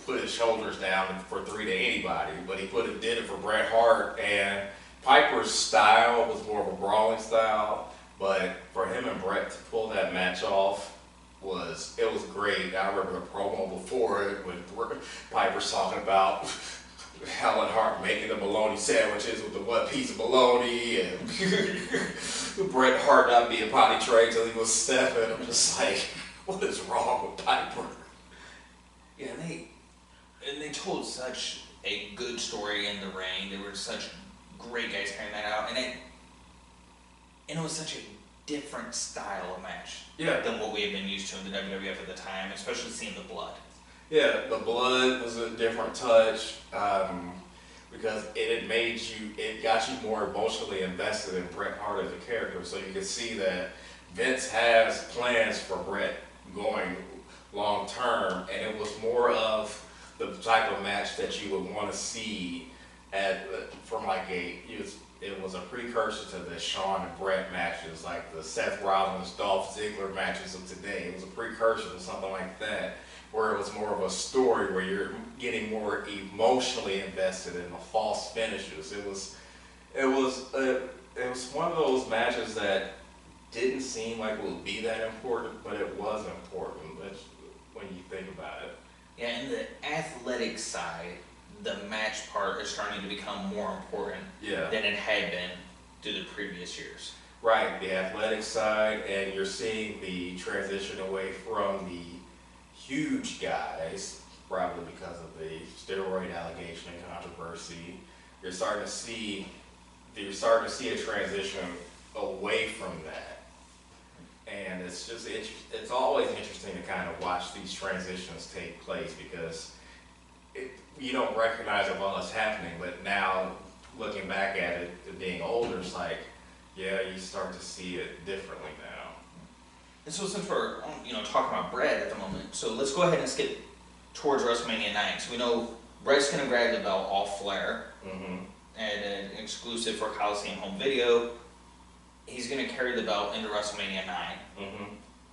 Speaker 2: put his shoulders down for 3 to anybody, but he did it for Bret Hart, and Piper's style was more of a brawling style, but for him and Bret to pull that match off was great. I remember the promo before it when Piper's talking about Helen Hart making the bologna sandwiches with the one piece of bologna, and Bret Hart not being potty trained till he was 7. I'm just like, what is wrong with Piper?
Speaker 1: Yeah, and they told such a good story in the ring. They were such great guys carrying that out, and it was such a different style of match than what we had been used to in the WWF at the time, especially seeing the blood.
Speaker 2: Yeah, the blood was a different touch, because it got you more emotionally invested in Bret Hart as a character, so you could see that Vince has plans for Bret going long term, and it was more of the type of match that you would want to see from like it was a precursor to the Shawn and Bret matches, like the Seth Rollins, Dolph Ziggler matches of today. It was a precursor to something like that, where it was more of a story where you're getting more emotionally invested in the false finishes. It was one of those matches that didn't seem like it would be that important, but it was important when you think about it.
Speaker 1: Yeah, and the athletic side, the match part is starting to become more important than it had been through the previous years.
Speaker 2: Right, the athletic side, and you're seeing the transition away from the huge guys, probably because of the steroid allegation and controversy. You're starting to see a transition away from that. And it's always interesting to kind of watch these transitions take place, because you don't recognize it while it's happening, but now looking back at it and being older, it's like, yeah, you start to see it differently now.
Speaker 1: And so since we're talking about Bret at the moment, so let's go ahead and skip towards WrestleMania 9. So we know Bret's going to grab the belt off Flair, and an exclusive for Coliseum home video. He's going to carry the belt into WrestleMania 9.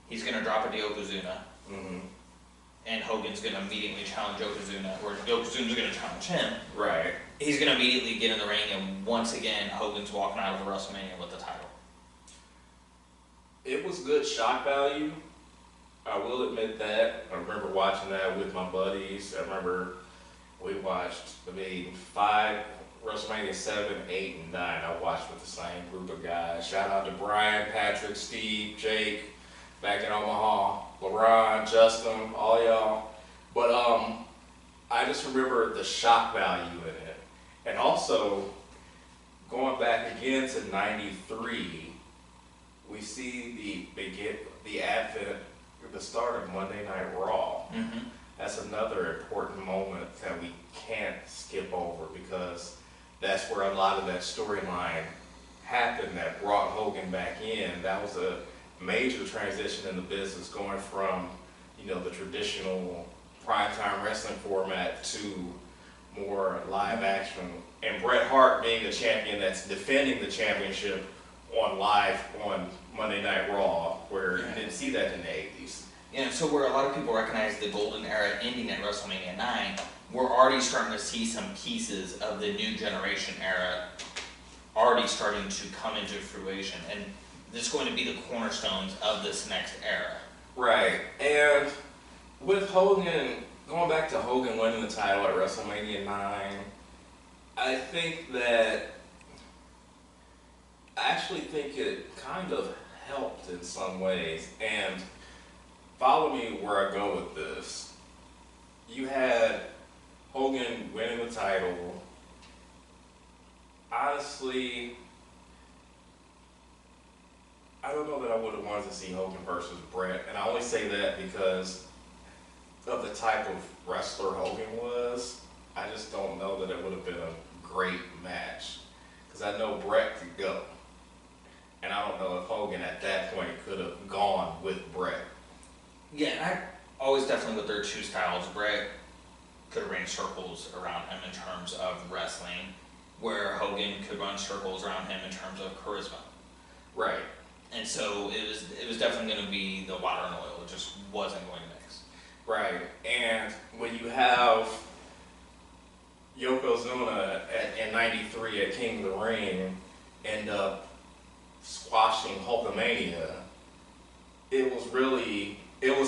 Speaker 1: He's going to drop it to Yokozuna. And Hogan's going to immediately challenge Yokozuna, or Yokozuna's going to challenge him.
Speaker 2: Right.
Speaker 1: He's going to immediately get in the ring, and once again, Hogan's walking out of the WrestleMania with the title.
Speaker 2: It was good shock value. I will admit that. I remember watching that with my buddies. I remember we watched, WrestleMania 7, 8, and 9. I watched with the same group of guys. Shout out to Brian, Patrick, Steve, Jake, back in Omaha, LaRon, Justin, all y'all. But I just remember the shock value in it. And also, going back again to 93, we see the advent, the start of Monday Night Raw. That's another important moment that we can't skip over, because that's where a lot of that storyline happened that brought Hogan back in. That was a major transition in the business, going from the traditional primetime wrestling format to more live action, and Bret Hart being the champion that's defending the championship on Monday Night Raw, where you didn't see that in the 80s.
Speaker 1: Yeah, so where a lot of people recognize the golden era ending at WrestleMania 9, we're already starting to see some pieces of the new generation era already starting to come into fruition, and this is going to be the cornerstones of this next era.
Speaker 2: Right, and with Hogan, going back to Hogan winning the title at WrestleMania 9, I actually think it kind of helped in some ways. And follow me where I go with this. You had Hogan winning the title. Honestly, I don't know that I would have wanted to see Hogan versus Bret, and I only say that because of the type of wrestler Hogan was. I just don't know that it would have been a great match, because I know Bret could go, and I don't know if Hogan at that point could have gone with Bret.
Speaker 1: Yeah, and I always definitely with their two styles, Bret could run circles around him in terms of wrestling, where Hogan could run circles around him in terms of charisma.
Speaker 2: Right.
Speaker 1: And so it was definitely going to be the water and oil. It just wasn't going to mix.
Speaker 2: Right. And when you have Yokozuna in 93 at King of the Ring end up squashing Hulkamania, it was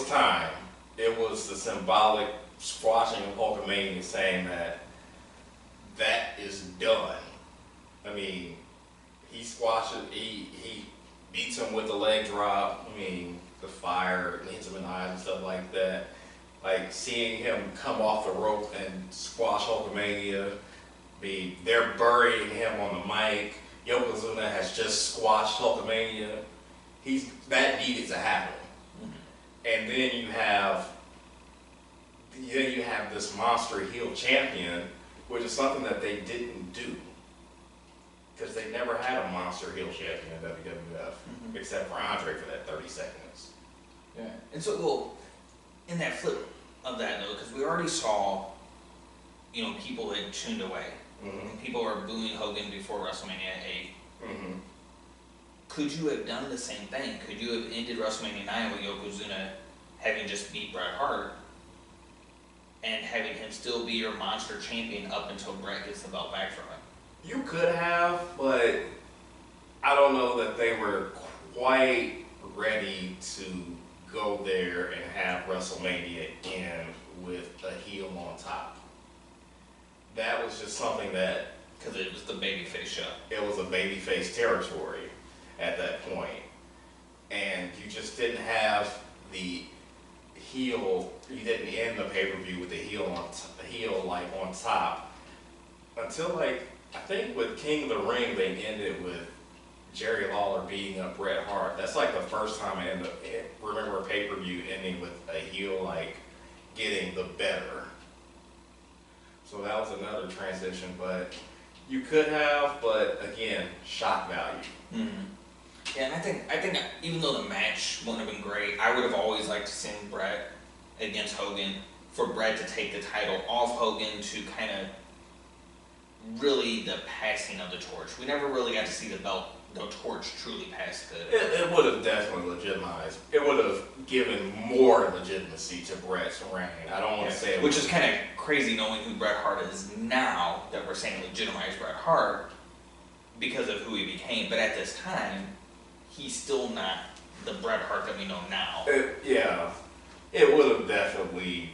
Speaker 2: time. It was the symbolic squashing of Hulkamania, saying that is done. I mean, he squashed it, he beats him with the leg drop. I mean, the fire hits him in the eyes and stuff like that. Like, seeing him come off the rope and squash Hulkamania. They're burying him on the mic. Yokozuna has just squashed Hulkamania. That needed to happen. And then you have this monster heel champion, which is something that they didn't do. because they never had a monster heel champion in WWF, except for Andre for that 30 seconds.
Speaker 1: Yeah. And so, well, in that flip of that though, because we already saw, you know, people had tuned away. And people were booing Hogan before WrestleMania 8. Could you have done the same thing? Could you have ended WrestleMania 9 with Yokozuna having just beat Bret Hart and having him still be your monster champion up until Bret gets the belt back from him?
Speaker 2: You could have, but I don't know that they were quite ready to go there and have WrestleMania end with a heel on top. That was just something that...
Speaker 1: Because it was the babyface show.
Speaker 2: It was a babyface territory at that point. And you just didn't have the heel, you didn't end the pay-per-view with the heel on top. Until like, I think with King of the Ring, they ended with Jerry Lawler beating up Bret Hart. That's like the first time I remember a pay-per-view ending with a heel like getting the better. So that was another transition, but you could have, but again, shock value.
Speaker 1: Yeah, and I think even though the match wouldn't have been great, I would have always liked to see Bret against Hogan, for Bret to take the title off Hogan, to kind of really the passing of the torch. We never really got to see the torch truly pass the...
Speaker 2: It would have definitely legitimized. It would have given more legitimacy to Bret's reign. I don't want to say it.
Speaker 1: Which is kind of crazy knowing who Bret Hart is now, that we're saying legitimize Bret Hart because of who he became. But at this time, he's still not the Bret Hart that we know now.
Speaker 2: It would have definitely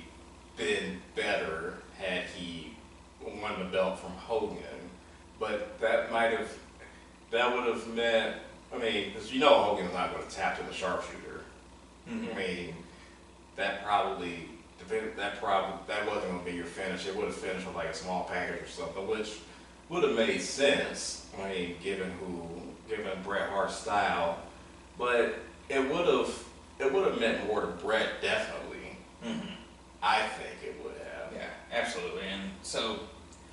Speaker 2: been better had he won the belt from Hogan. But that would have meant, I mean, because you know Hogan's not going to tap to the sharpshooter. I mean, that wasn't going to be your finish. It would have finished with like a small package or something, which would have made sense. I mean, given Bret Hart's style, but it would have meant more to Bret, definitely. I think it would have.
Speaker 1: Yeah, absolutely. And so,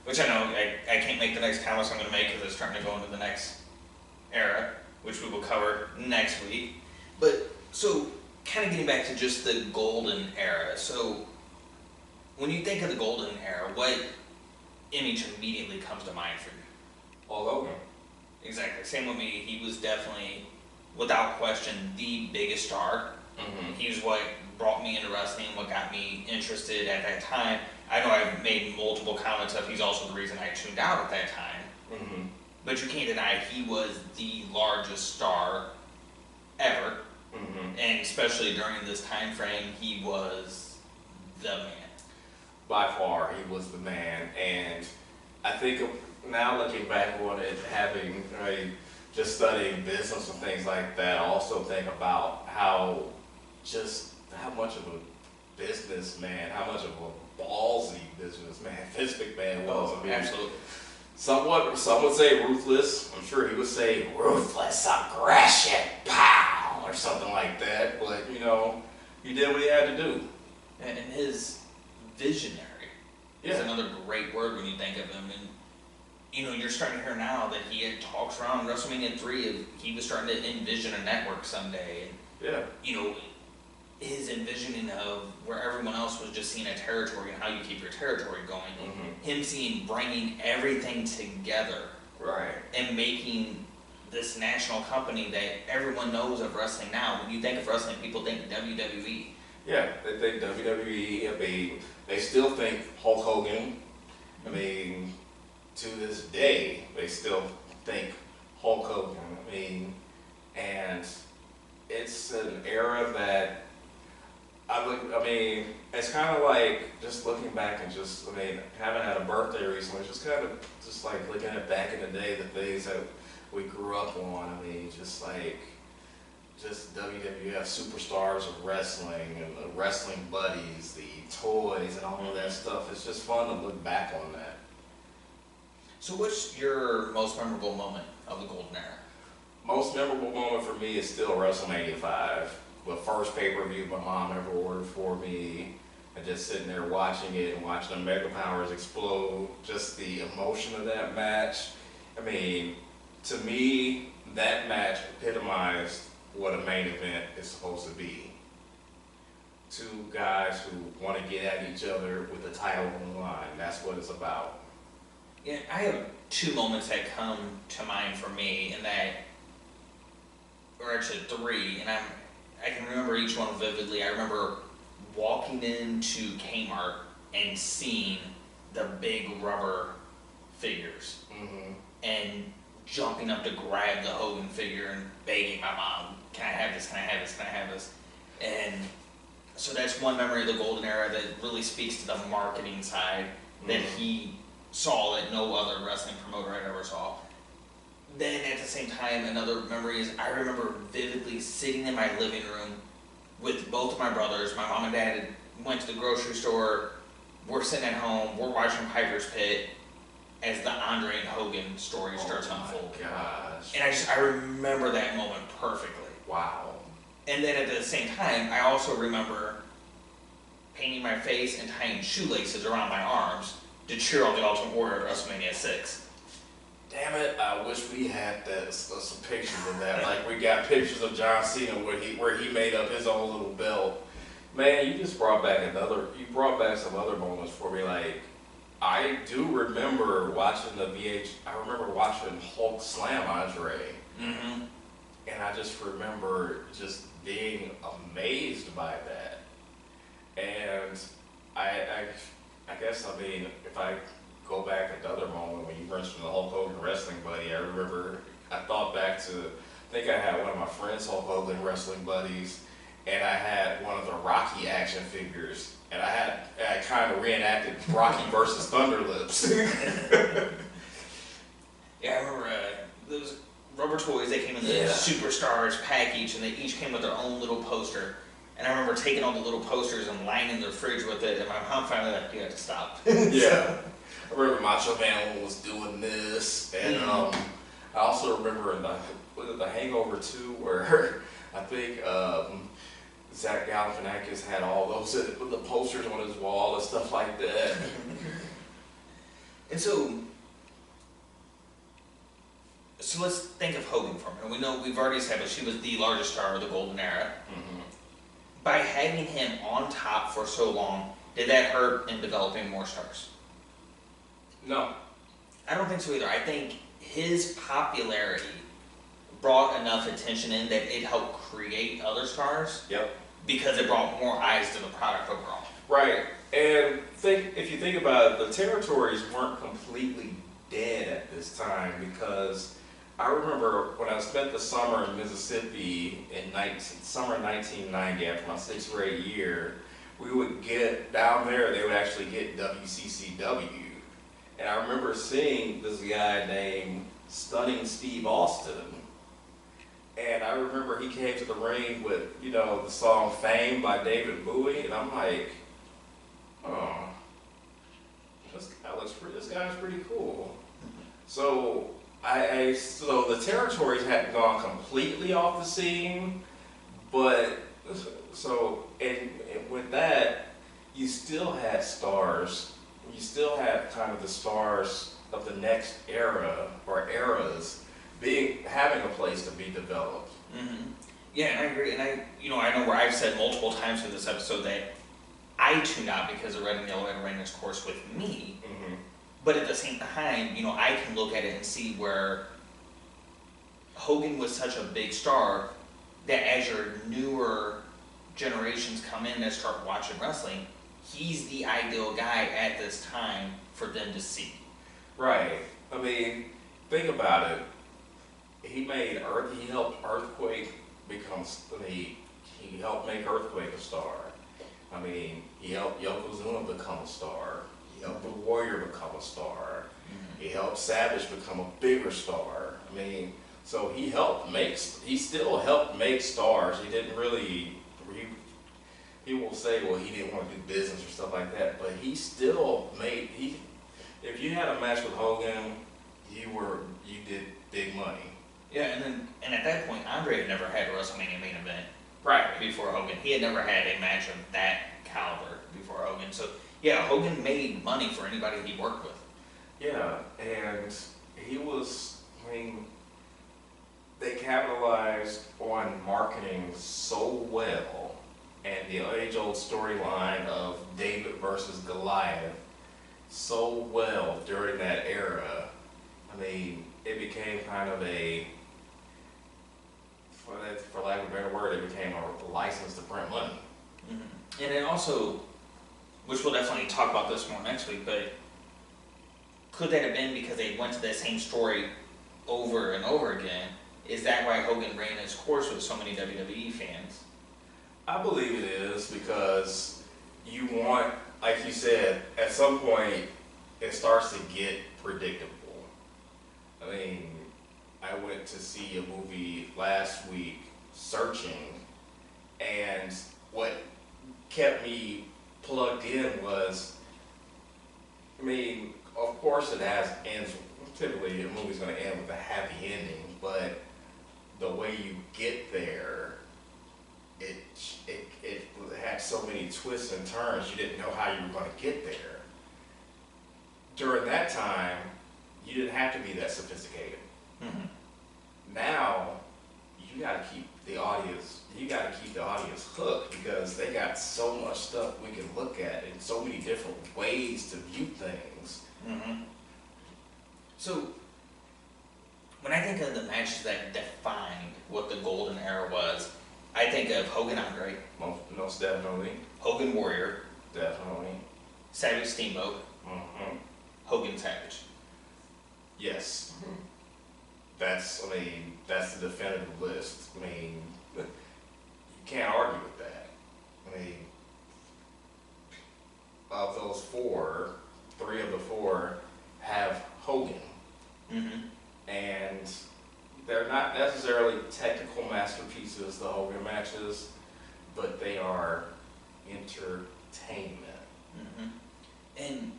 Speaker 1: which I know I can't make the next comments I'm going to make because it's starting to go into the next era, which we will cover next week. But so, kind of getting back to just the golden era. So, when you think of the golden era, what image immediately comes to mind for you?
Speaker 2: Hulk Hogan.
Speaker 1: Exactly. Same with me. He was definitely, without question, the biggest star. He was what brought me into wrestling, what got me interested at that time. I know I've made multiple comments of he's also the reason I tuned out at that time. But you can't deny he was the largest star ever. And especially during this time frame, he was the man.
Speaker 2: By far, he was the man. And I think now looking back on it, having just studying business and things like that, I also think about how much of a businessman, how much of a ballsy businessman Vince McMahon was. I mean,
Speaker 1: Absolutely.
Speaker 2: Some would say ruthless. I'm sure he would say ruthless aggression, pow, or something like that. But you know, he did what he had to do.
Speaker 1: And his visionary is another great word when you think of him. And you know, you're starting to hear now that he had talks around WrestleMania 3 of he was starting to envision a network someday. And you know, his envisioning of where everyone else was just seeing a territory and how you keep your territory going. Him bringing everything together.
Speaker 2: Right. And
Speaker 1: making this national company that everyone knows of wrestling now. When you think of wrestling, people think WWE.
Speaker 2: Yeah, they think WWE. I mean, they still think Hulk Hogan. I mean, to this day, they still think Hulk Hogan. I mean, and it's an era that it's kind of like just looking back and haven't had a birthday recently. It's just kind of just like looking at back in the day, the things that we grew up on. I mean, just WWF superstars of wrestling and the wrestling buddies, the toys and all of that stuff. It's just fun to look back on that.
Speaker 1: So what's your most memorable moment of the golden era?
Speaker 2: Most memorable moment for me is still WrestleMania 5. The first pay-per-view my mom ever ordered for me, and just sitting there watching it and watching the MegaPowers explode, just the emotion of that match. I mean, to me, that match epitomized what a main event is supposed to be. Two guys who want to get at each other with the title on the line. That's what it's about.
Speaker 1: Yeah, I have two moments that come to mind for me, and that, or actually three, and I can remember each one vividly. I remember walking into Kmart and seeing the big rubber figures, and jumping up to grab the Hogan figure and begging my mom, "Can I have this? Can I have this? Can I have this?" And so that's one memory of the golden era that really speaks to the marketing side that he saw that no other wrestling promoter I ever saw. Then at the same time, another memory is I remember vividly sitting in my living room with both of my brothers. My mom and dad went to the grocery store. We're sitting at home. We're watching Piper's Pit as the Andre and Hogan story starts unfolding.
Speaker 2: Gosh.
Speaker 1: And I remember that moment perfectly.
Speaker 2: Wow.
Speaker 1: And then at the same time, I also remember painting my face and tying shoelaces around my arms to cheer on the Ultimate Warrior at WrestleMania 6.
Speaker 2: Damn it! I wish we had that, some pictures of that. Like we got pictures of John Cena where he made up his own little belt. Man, you just brought back some other moments for me. Like I do remember watching I remember watching Hulk slam Andre. And I just remember just being amazed by that. And I guess, I mean, if I go back another moment when you mentioned the Hulk Hogan wrestling buddy, I remember, I thought back to, I think I had one of my friends' Hulk Hogan wrestling buddies, and I had one of the Rocky action figures, and I kind of reenacted Rocky versus Thunder Lips.
Speaker 1: Yeah, I remember those rubber toys, they came in the Superstars package, and they each came with their own little poster. And I remember taking all the little posters and lining their fridge with it, and my mom finally like, "You have to stop."
Speaker 2: Yeah. I remember Macho Man was doing this, and I also remember in the Hangover 2 where I think Zach Galifianakis had all those with the posters on his wall and stuff like that.
Speaker 1: And so let's think of Hogan for a minute. We know we've already established he was the largest star of the golden era. By having him on top for so long, did that hurt in developing more stars?
Speaker 2: No.
Speaker 1: I don't think so either. I think his popularity brought enough attention in that it helped create other stars.
Speaker 2: Yep.
Speaker 1: Because it brought more eyes to the product overall.
Speaker 2: Right. And if you think about it, the territories weren't completely dead at this time, because I remember when I spent the summer in Mississippi in summer 1990, after my 6th grade year, we would get down there, they would actually get WCCW. And I remember seeing this guy named Stunning Steve Austin. And I remember he came to the ring with, the song Fame by David Bowie, and I'm like, oh, this guy's pretty cool. So so the territories hadn't gone completely off the scene, but and with that, you still had stars. You still had kind of the stars of the next era or eras having a place to be developed.
Speaker 1: Yeah, and I agree. And I know where I've said multiple times in this episode that I tuned out because the red and yellow had ran its course with me. But at the same time, I can look at it and see where Hogan was such a big star that as your newer generations come in and start watching wrestling, he's the ideal guy at this time for them to see.
Speaker 2: Right. I mean, think about it. He helped Earthquake become, he helped make Earthquake a star. I mean, he helped Yokozuna become a star. He helped the Warrior become a star. He helped Savage become a bigger star. I mean, so he still helped make stars. He didn't really, he will say, well, he didn't want to do business or stuff like that, but he still if you had a match with Hogan, you did big money.
Speaker 1: Yeah, and at that point, Andre had never had a WrestleMania main event
Speaker 2: Right.
Speaker 1: before Hogan. He had never had a match of that caliber before Hogan. So, yeah, Hogan made money for anybody he worked with.
Speaker 2: Yeah, and he was, they capitalized on marketing so well, and the age-old storyline of David versus Goliath so well during that era. I mean, it became kind of a, for lack of a better word, it became a license to print money.
Speaker 1: And it also, which we'll definitely talk about this more next week, but could that have been because they went to the same story over and over again? Is that why Hogan ran his course with so many WWE fans?
Speaker 2: I believe it is because you want, like you said, at some point it starts to get predictable. I mean, I went to see a movie last week, Searching, and what kept me plugged in was, I mean, of course it has ends. Typically, a movie's going to end with a happy ending, but the way you get there, it had so many twists and turns. You didn't know how you were going to get there. During that time, you didn't have to be that sophisticated. Now, you got to keep the audience. You got to keep the audience hooked because they got so much stuff we can look at and so many different ways to view things.
Speaker 1: So, when I think of the matches that defined what the golden era was, I think of Hogan Andre,
Speaker 2: Most definitely.
Speaker 1: Hogan Warrior,
Speaker 2: Definitely.
Speaker 1: Savage Steamboat, Hogan Savage.
Speaker 2: Yes. That's the definitive list. I mean, you can't argue with that. I mean, of those four, three of the four have Hogan. And they're not necessarily technical masterpieces, the Hogan matches, but they are entertainment.
Speaker 1: And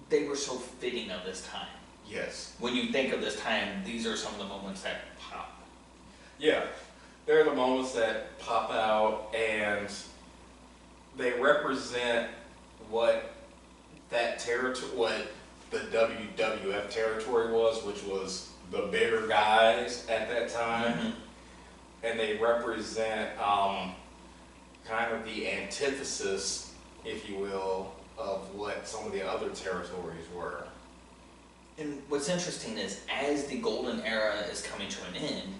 Speaker 1: they were so fitting of this time.
Speaker 2: Yes.
Speaker 1: When you think of this time, these are some of the moments that pop.
Speaker 2: Yeah. They're the moments that pop out, and they represent what that territory, what the WWF territory was, which was the bigger guys at that time. And they represent kind of the antithesis, if you will, of what some of the other territories were.
Speaker 1: And what's interesting is, as the golden era is coming to an end,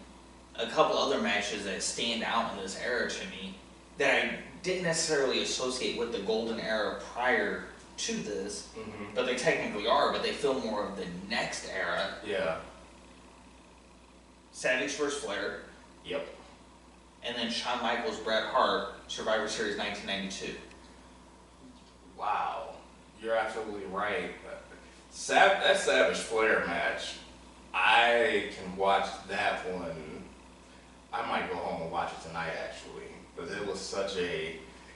Speaker 1: a couple other matches that stand out in this era to me that I didn't necessarily associate with the golden era prior to this, but they technically are, but they feel more of the next era.
Speaker 2: Yeah.
Speaker 1: Savage vs. Flair.
Speaker 2: Yep.
Speaker 1: And then Shawn Michaels, Bret Hart, Survivor Series 1992.
Speaker 2: Wow. You're absolutely right. That Savage Flair match, I can watch that one. I might go home and watch it tonight, actually, because it was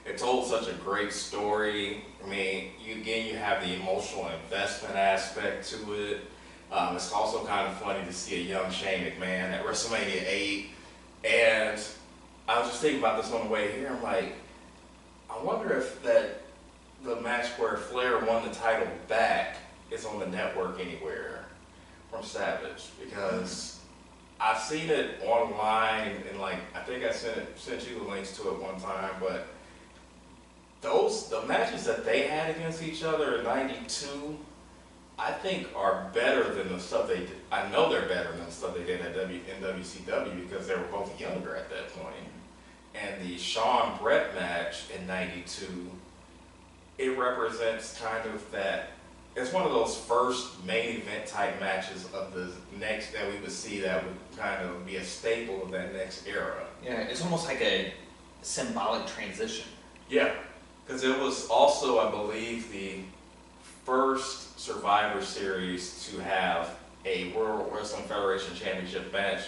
Speaker 2: it told such a great story. I mean, you have the emotional investment aspect to it. It's also kind of funny to see a young Shane McMahon at WrestleMania 8. And I was just thinking about this on the way here. I'm like, I wonder if the match where Flair won the title back is on the network anywhere from Savage, because I've seen it online, and I think I sent you the links to it one time, but the matches that they had against each other in '92, I think are better than the stuff they did. I know they're better than the stuff they did in WCW because they were both younger at that point. And the Shawn Bret match in '92, it represents kind of that. It's one of those first main event type matches of the next that we would see that would kind of be a staple of that next era.
Speaker 1: Yeah, it's almost like a symbolic transition.
Speaker 2: Yeah, because it was also, I believe, the first Survivor Series to have a World Wrestling Federation Championship match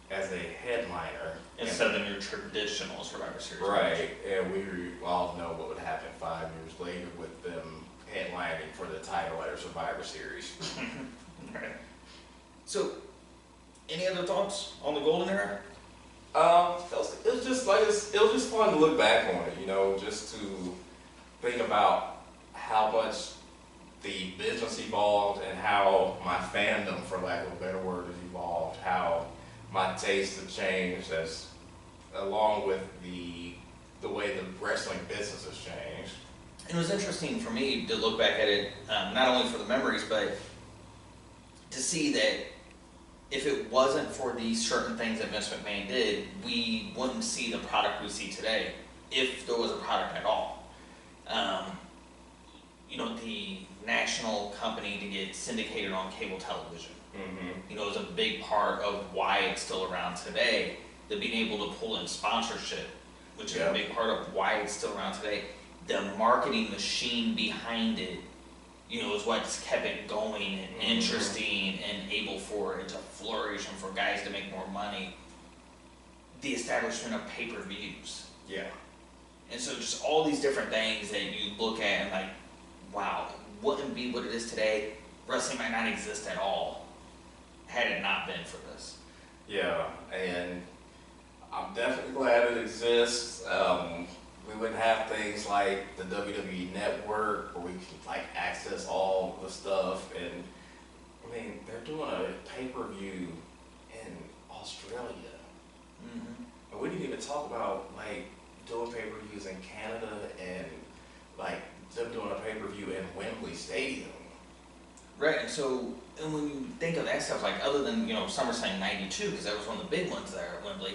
Speaker 2: as a headliner.
Speaker 1: Instead of your traditional Survivor Series.
Speaker 2: Right, and we all know what would happen 5 years later with them headlining for the title at a Survivor Series.
Speaker 1: Right. So, any other thoughts on the Golden Era?
Speaker 2: It was just fun to look back on it, just to think about how much the business evolved and how my fandom, for lack of a better word, has evolved, how my tastes have changed as along with the way the wrestling business has changed.
Speaker 1: And it was interesting for me to look back at it, not only for the memories, but to see that if it wasn't for these certain things that Vince McMahon did, we wouldn't see the product we see today, if there was a product at all. You know, the national company to get syndicated on cable television, you know, is a big part of why it's still around today. The being able to pull in sponsorship, which is a big part of why it's still around today. The marketing machine behind it, you know, is what's kept it going and interesting and able for it to flourish and for guys to make more money. The establishment of pay-per-views.
Speaker 2: Yeah.
Speaker 1: And so just all these different things that you look at and like, wow, wouldn't be what it is today. Wrestling might not exist at all had it not been for this.
Speaker 2: Yeah, and I'm definitely glad it exists. We wouldn't have things like the WWE Network where we can like access all the stuff. And I mean, they're doing a pay-per-view in Australia. And we didn't even talk about like doing pay-per-views in Canada and like them doing a pay-per-view in Wembley Stadium.
Speaker 1: Right, and so, and when you think of that stuff, like other than, you know, SummerSlam '92, because that was one of the big ones there at Wembley,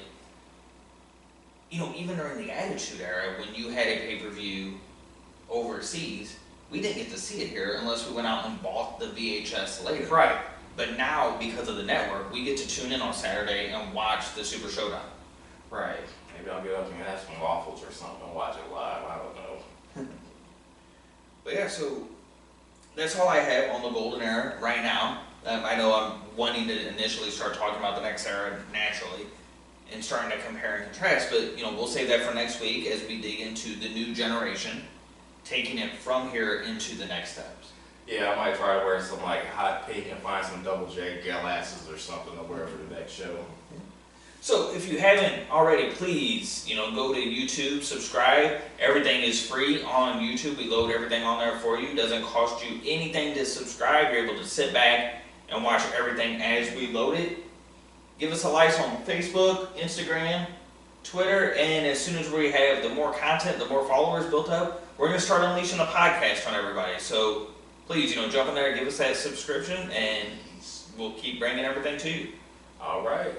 Speaker 1: you know, even during the Attitude Era, when you had a pay-per-view overseas, we didn't get to see it here unless we went out and bought the VHS later.
Speaker 2: Right.
Speaker 1: But now, because of the network, we get to tune in on Saturday and watch the Super Showdown.
Speaker 2: Right. Maybe I'll get up and have some waffles or something and watch it live. I don't know.
Speaker 1: But yeah, so that's all I have on the Golden Era right now. I know I'm wanting to initially start talking about the next era naturally and starting to compare and contrast, but you know, we'll save that for next week as we dig into the new generation, taking it from here into the next steps.
Speaker 2: Yeah, I might try to wear some like hot pink and find some double J glasses or something to wear for the next show.
Speaker 1: So if you haven't already, please, you know, go to YouTube, subscribe. Everything is free on YouTube. We load everything on there for you. It doesn't cost you anything to subscribe. You're able to sit back and watch everything as we load it. Give us a like on Facebook, Instagram, Twitter, and as soon as we have the more content, the more followers built up, we're going to start unleashing the podcast on everybody. So please, you know, jump in there, give us that subscription, and we'll keep bringing everything to you.
Speaker 2: All right.